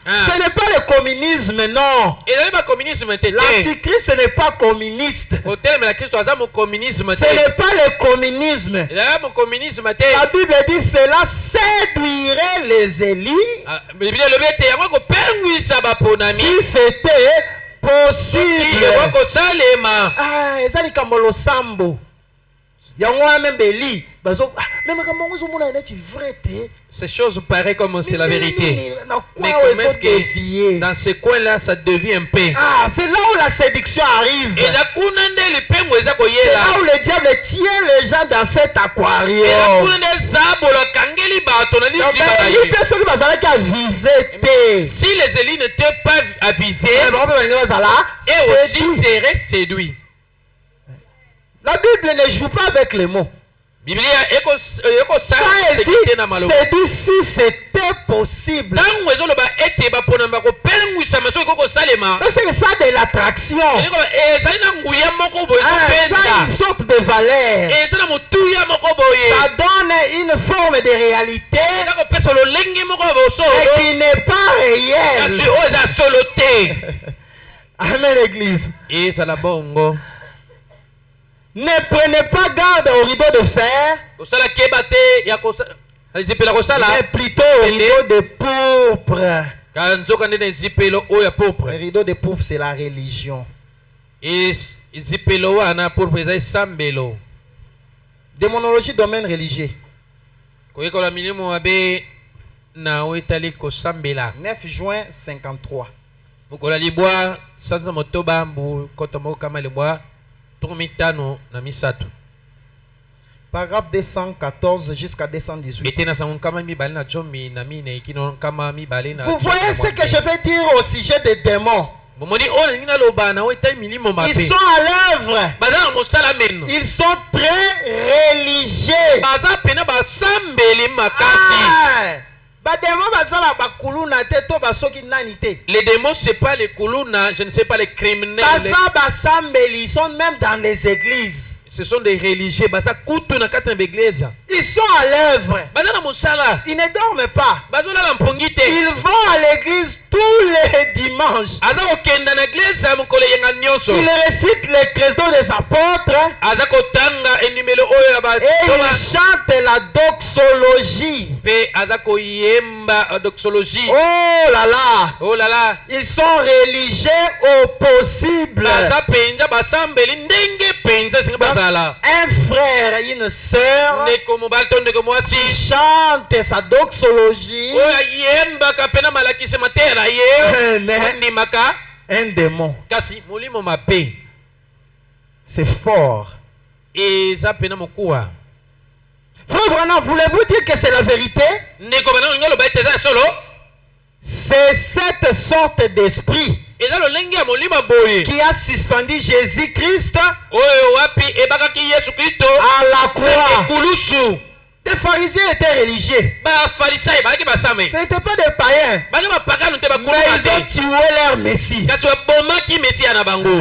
Ce n'est pas le communisme, non. L'antichrist ce n'est pas communiste. Ce n'est pas le communisme. La Bible dit cela séduirait les élites. Si c'était possible. Ces choses paraissent comme c'est la vérité. Mais comment est-ce que dans ce coin-là, ça devient un pain? Ah, c'est là où la séduction arrive. C'est là où le diable tient les gens dans cet aquarium. Si les élites n'étaient pas avisés, et aussi seraient séduits. La Bible ne joue pas avec les mots. Quand elle dit, c'est dit si c'était possible. C'est que ça de l'attraction. Ça a une sorte de valeur. Ça donne une forme de réalité fermez l'église. Et ça la bongo. Ne prenez pas garde au rideau de fer, Kosala kebate ya kosala. Zipela kosala. mais plutôt au rideau de pourpre. Kanzoka ndene zipelo oya Le pourpre. rideau de pourpre, c'est la religion. Et zipelo wana pourpre eza sambelo. Démonologie, domaine religieux. Koyekola milimo abe na wetali kosambela. 9 juin 53. Mukola libwa sanza motoba mbu kotomo kama libwa tukumitano na misato. Paragraphe 214 jusqu'à 218. Betena sango kama mibale na jomi na mine ikino kama mibale na. Vous voyez ce que je vais dire au sujet des démons. Bomoni ona ngina loba na wetali milimo mabe. Ils sont à l'œuvre. Bazana mosala meno. Ils sont très religieux. Baza pena basambeli makasi. Bademo bazala bakuluna te to basoki nani te. Les démons c'est pas les kuluna, je ne sais pas les criminels. Baza basambeli, ils sont même dans les églises. Ce sont des religieux. Baza kutu na kati na église. Ils sont à l'œuvre. Bazana mosala. Ils ne dorment pas. Bazola la mpongite. Ils vont à l'église tous les dimanches. Aza kokenda na église ya mokolo yenga nyonso. Ils récitent les credos des apôtres. Aza kotanga endimelo oyo ya ba. Et ils chantent la doxologie. Pe aza koyemba doxologie. Oh là là. Oh là là. Ils sont religieux au possible. Baza penza basambeli ndenge penza singa bazala. Un frère et une sœur Ndeko mobali to ndeko mwasi. chante sa doxologie. Oyo yemba kapena malakisi matera ye. Mais Ndimaka. un démon. Kasi molimo mabe. C'est fort. Eza pena mokuwa. Frère Branham, voulez-vous dire que c'est la vérité? Ndeko bana ngalo ba teza solo. C'est cette sorte d'esprit Eza lo lengi ya molima boye. qui a suspendu Jésus-Christ Oyo wapi ebakaki Yesu Kristo à la croix. kulusu. Les pharisiens étaient religieux. Ba farisai ba ki basame. Ce n'étaient pas des païens. Bana ba pagano te ba Mais ils ont kuluna. tué leur Messie. Kasi wa bomaki Mesia na bango.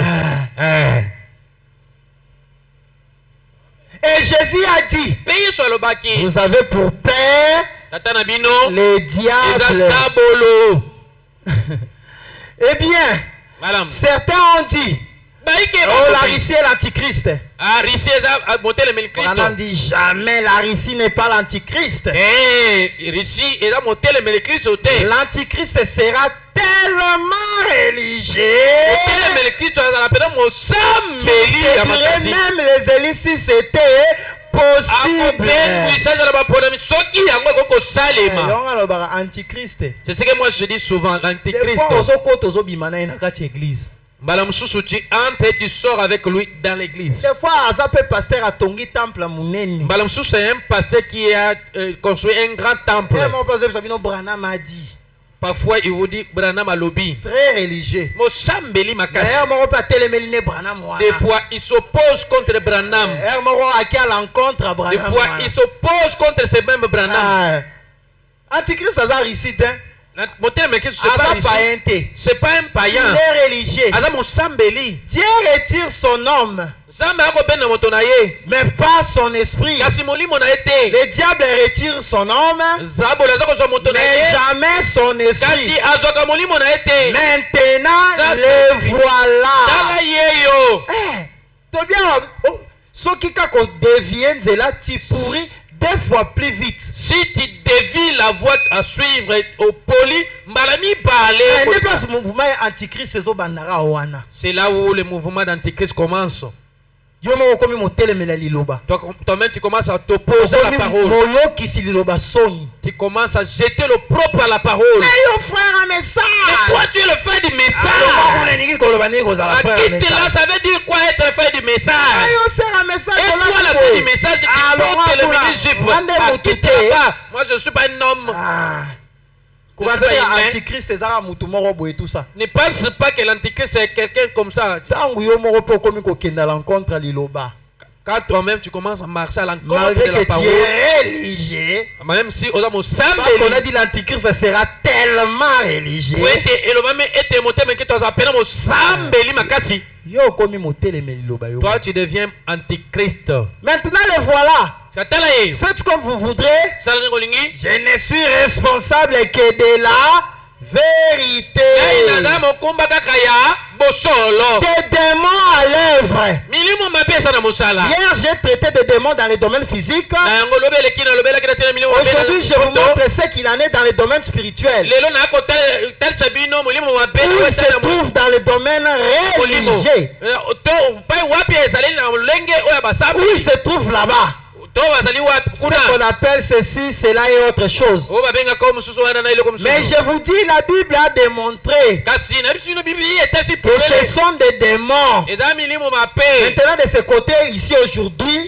Et Jésus a dit, Pe Yesu alobaki. vous avez pour père Tata na bino. les Eza diables. sabolo. Eh bien, Malam. certains ont dit, Baike oh, la ba. Russie est l'antichrist. Ah risi eza motele mel On a Kristo. dit jamais la Russie n'est pas l'antichrist. Risi eza motele mel Kristo te. L'antichrist sera tellement religieux Motele mel Kristo azala pena mosambeli ya qu'il makasi. dirait même les élites si c'était possible. soki yango ekokosalema. On a antichrist. C'est ce que moi je dis souvent, Des l'antichrist. fois, on se côte aux obimana dans la église. Mbala mususu tu entres et tu sors avec lui dans l'église. Des fois, ça peut pasteur à Tongi temple à Mouneni. Mbala mususu c'est un pasteur qui a construit un grand temple. Et mon pasteur Sabino Branham a dit. Parfois il vous dit Branham alobi. Très religieux. Mosambeli makasi. D'ailleurs, mon papa téléméliné Branham. Des fois il s'oppose contre Branham. D'ailleurs, mon papa qui a l'encontre à Branham. Des fois il s'oppose contre ce même Branham. Antichrist, ça a réussi, hein? C'est pas un païen. Il est religieux. Dieu retire son homme, mais pas son esprit. Le diable retire son homme, mais jamais son esprit. Maintenant, le voilà. T'as bien, ce qui devient de là, tu pourris 2 fois plus vite. Si tu dévies la voie à suivre au poli, c'est là où le mouvement d'antichrist commence. Toi-même tu commences à t'opposer à la parole. Tu commences à jeter le propre à la parole. Mais toi tu es le frère du message. Quitte là, ça veut dire quoi être le frère du message? Et toi la frère du message, tu portes le ministre. Quitte là-bas. Moi je ne suis pas un homme. Ne pense pas que l'antichrist c'est quelqu'un comme ça. Quand toi-même tu commences à marcher à l'encontre de la parole, même si on a dit l'antichrist sera tellement religieux. Toi tu deviens antichrist. Maintenant le voilà. Faites comme vous voudrez. Je ne suis responsable que de la vérité. bosolo. Des démons à l'œuvre. Milimo mabesa na mosala. Hier, j'ai traité des démons dans le domaine physique. Na ngolobele kina lobela kina tena milimo mabesa. Aujourd'hui, je vous montre ce qu'il en est dans le domaine spirituel. Lelo na ko tel sabino mulimo mabesa. Où il se trouve dans le domaine religieux. Où il se trouve là-bas. Ce qu'on appelle ceci, cela et autre chose. Mais je vous dis, la Bible a démontré que ce sont des démons. Maintenant, de ce côté, ici aujourd'hui,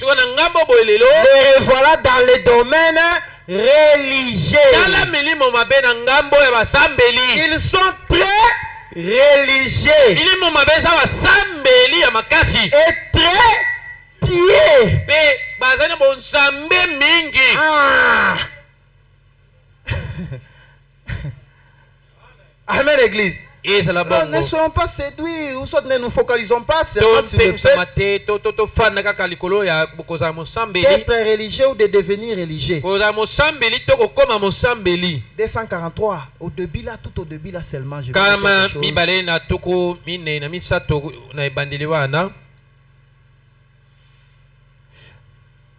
les revoilà dans le domaine religieux. Ils sont très religieux et très pieux. Ah. Amen, l'église. Non, ne soyons pas séduits, ou soit ne nous focalisons pas seulement sur le fait d'être religieux ou de devenir religieux. 243, au début là, tout au début là seulement, je vais dire quelque chose.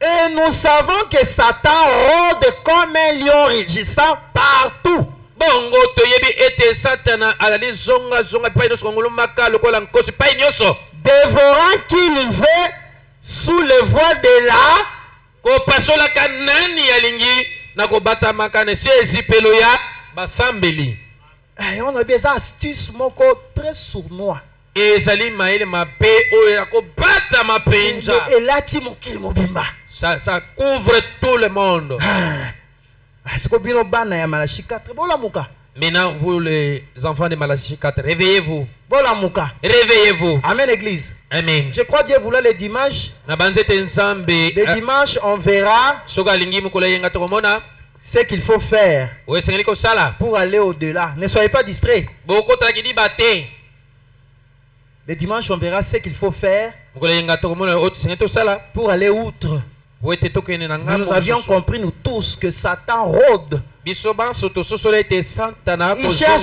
Et nous savons que Satan rôde comme un lion rugissant partout. Dévorant qui il veut sous le voile de la on a des astuces très sournois. Et là, ça couvre tout le monde. Maintenant, vous les enfants de Malachie 4, réveillez-vous. Réveillez-vous. Amen, église. Amen. Je crois Dieu voulait le dimanche. Le dimanche, on verra ce qu'il faut faire pour aller au-delà. Ne soyez pas distraits. Le dimanche, on verra ce qu'il faut faire pour aller outre. Nous avions compris, nous tous, que Satan rôde. Il cherche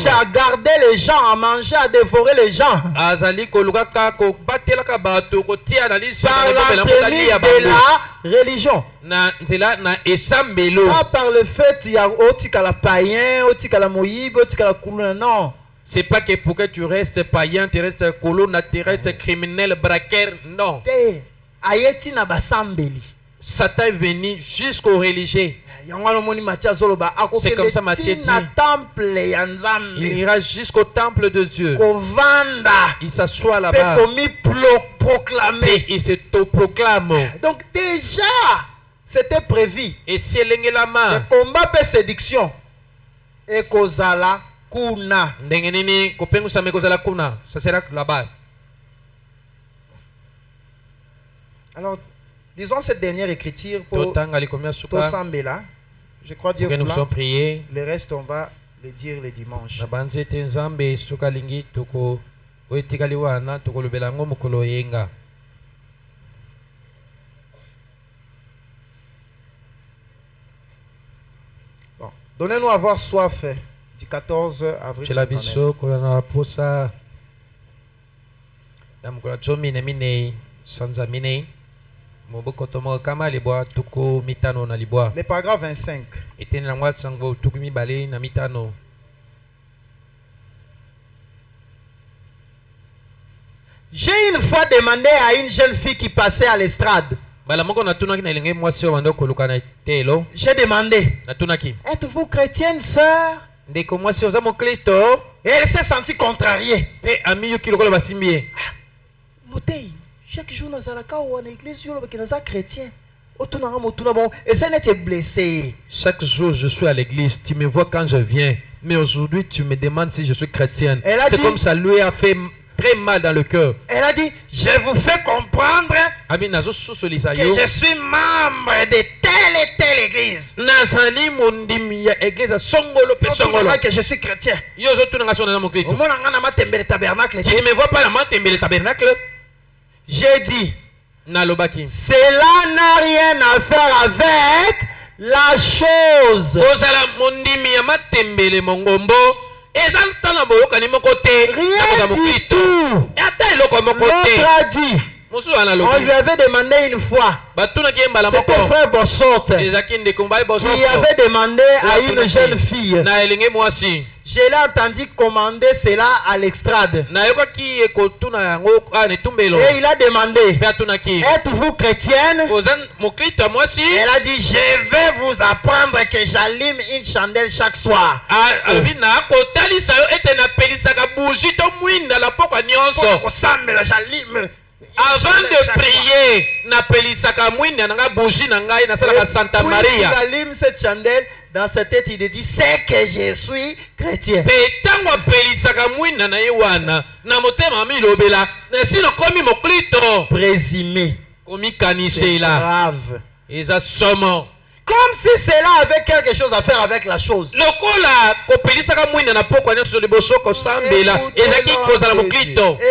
à garder les gens, à manger, à dévorer les gens. Par l'entremise de la religion. Pas par le fait qu'il y a la païen, la moïbe, la couleur, non. C'est pas que pour que tu restes païen, tu restes colonne, tu restes criminel, braqueur, non. Satan est venu jusqu'aux religieux. C'est comme ça Matthieu dit. Il ira jusqu'au temple de Dieu. Il s'assoit là-bas. Et il se proclame. Donc déjà, c'était prévu. Et si elle est là-bas, le combat et séduction. Et kozala kuna. Ça sera là-bas. Alors, disons cette dernière écriture pour Tosambela. Je crois Dieu nous sommes priés. Le reste, on va le dire le dimanche. Bon. Donnez-nous à avoir soif du 14 avril. Le paragraphe 25. J'ai une fois demandé à une jeune fille qui passait à l'estrade. J'ai demandé, êtes-vous chrétienne, sœur? Et elle s'est sentie contrariée. Chaque jour, nous allons à l'église, nous sommes chrétiens. Et ça n'était blessé. Chaque jour, je suis à l'église. Tu me vois quand je viens. Mais aujourd'hui, tu me demandes si je suis chrétienne. C'est comme ça lui a fait très mal dans le cœur. Elle a dit, je vous fais comprendre que je suis membre de telle et telle église. Que je suis chrétien. Tu ne me vois pas la tabernacle. J'ai dit, cela n'a rien à faire avec la chose. Rien du tout. L'autre a dit, on lui avait demandé une fois, c'était frère Bossot, qui avait demandé à une jeune fille. Je l'ai entendu commander cela à l'extrade. Et il a demandé, êtes-vous chrétienne? Elle a dit, je vais vous apprendre que j'allume une chandelle chaque soir. J'allume. Avant de prier, il allume cette chandelle. Dans sa tête, il dit, c'est que je suis chrétien. Présumé. C'est grave. Comme si cela avait quelque chose à faire avec la chose.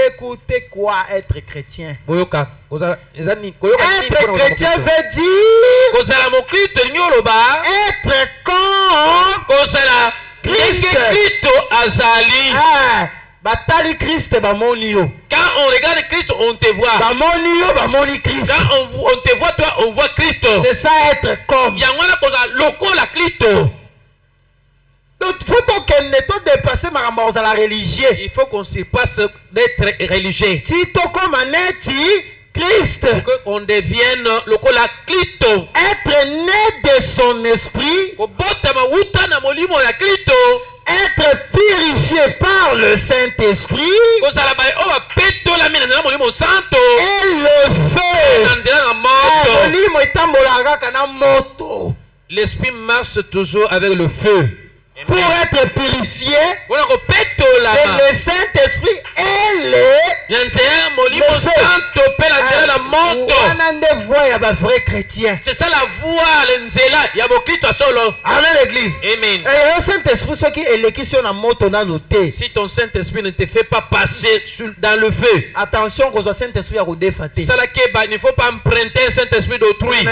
Écoutez quoi être chrétien. Être chrétien veut dire être comme Christ. Batali Christ bamonio. Quand on regarde Christ, on te voit. Bamonio bamoni Christ. Quand on te voit toi, on voit Christ. C'est ça être comme. Yangwana koza lokola Christ. Donc faut qu'on ne dépasser marambo à la religion. Il faut qu'on se passe d'être religieux. Si to comme aneti Christ. Pour qu'on devienne lokola Christ. Être né de son esprit. Kobota mawuta na molimo ya Christ. Être purifié par le Saint-Esprit et le feu. L'esprit marche toujours avec le feu. Pour être purifié, le Saint-Esprit et le vrai chrétien. C'est ça la voix. Amen l'église. Amen. Et le Saint-Esprit, ce qui est l'équision à moto dans le thé. Si ton Saint-Esprit ne te fait pas passer dans le feu, attention que le Saint-Esprit a redéfaté. Il ne faut pas emprunter un Saint-Esprit d'autrui. Vous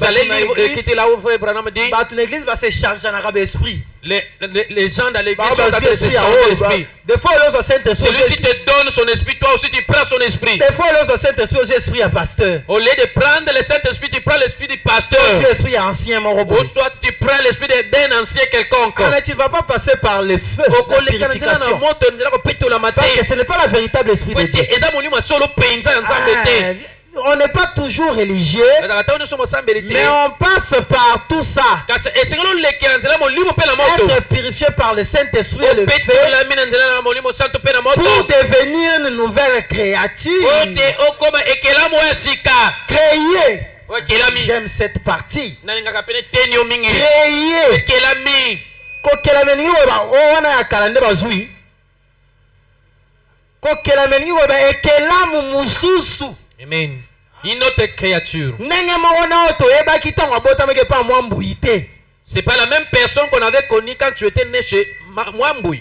allez quitter là où frère Branham dit. L'église va se charger en arabe esprit. Les gens dans l'église sont en l'esprit. Des fois, le Saint-Esprit. Celui qui te donne son esprit, toi aussi tu prends son esprit. Des fois, le Saint-Esprit aussi esprit à pasteur. Au lieu de prendre le Saint-Esprit, tu prends l'esprit du pasteur. Aussi esprit ancien, mon robot. Ou soit tu prends l'esprit d'un ancien quelconque. Mais tu ne vas pas passer par les feux. Purification. Parce que ce n'est pas la véritable esprit de Dieu. On n'est pas toujours religieux, mais on passe par tout ça. Être purifié par le Saint-Esprit et le feu pour devenir une nouvelle créature. Créer. J'aime cette partie. Créer. Amen. Une autre créature. C'est pas la même personne qu'on avait connue quand tu étais né chez Mwamboui.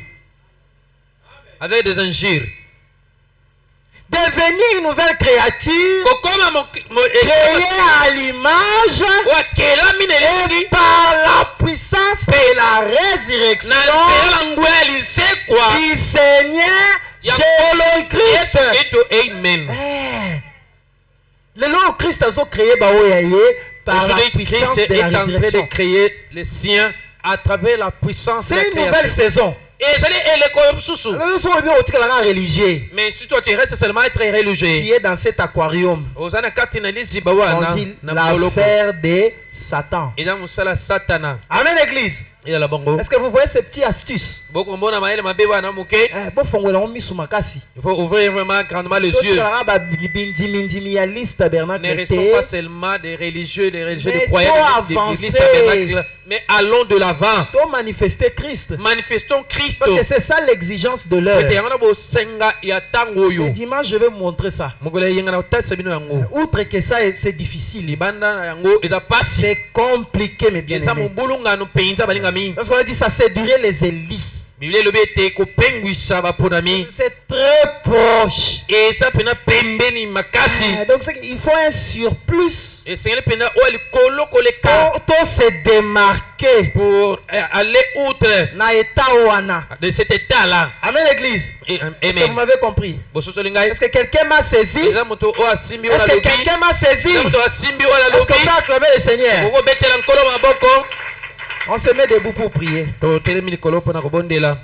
Avec des injures. Devenir une nouvelle créature, créée à l'image et par la puissance et la résurrection du Seigneur Jésus-Christ. Amen. Le nom Christ a créé par la puissance de la résurrection. De créer les siens à travers la puissance de la création. C'est une nouvelle saison. Mais si toi tu restes seulement être religieux, qui est dans cet aquarium, on dit l'affaire de Satan. Amen l'église. Est-ce que vous voyez ces petites astuces? Il faut ouvrir vraiment grandement les yeux. Ne restons pas seulement des religieux de croyants, des églises tabernacles, mais allons de l'avant. Manifester Christ. Manifestons Christ. Parce que c'est ça l'exigence de l'heure. Dimanche, je vais vous montrer ça. Outre que ça, c'est difficile. C'est compliqué, mais bien aimé. Parce qu'on a dit ça séduirait les élites. Bible lobi ete kopengwisa baponami. C'est très proche. Eza pena pembeni makasi. Donc il faut un surplus Esengeli pena o likolo koleka pour se démarquer pour aller outre na état wana. de cet état-là. Amen l'église. Est-ce que vous Amen. m'avez compris? Bososo lingai. Est-ce que quelqu'un m'a saisi? Eza moto o asimbi Est-ce wala que lobi. quelqu'un m'a saisi? Eza moto asimbi wala Est-ce qu'on lobi. peut acclamer le Seigneur? Boko betela nkolo maboko. On se met debout pour prier. To telemi likolo pona kobondela.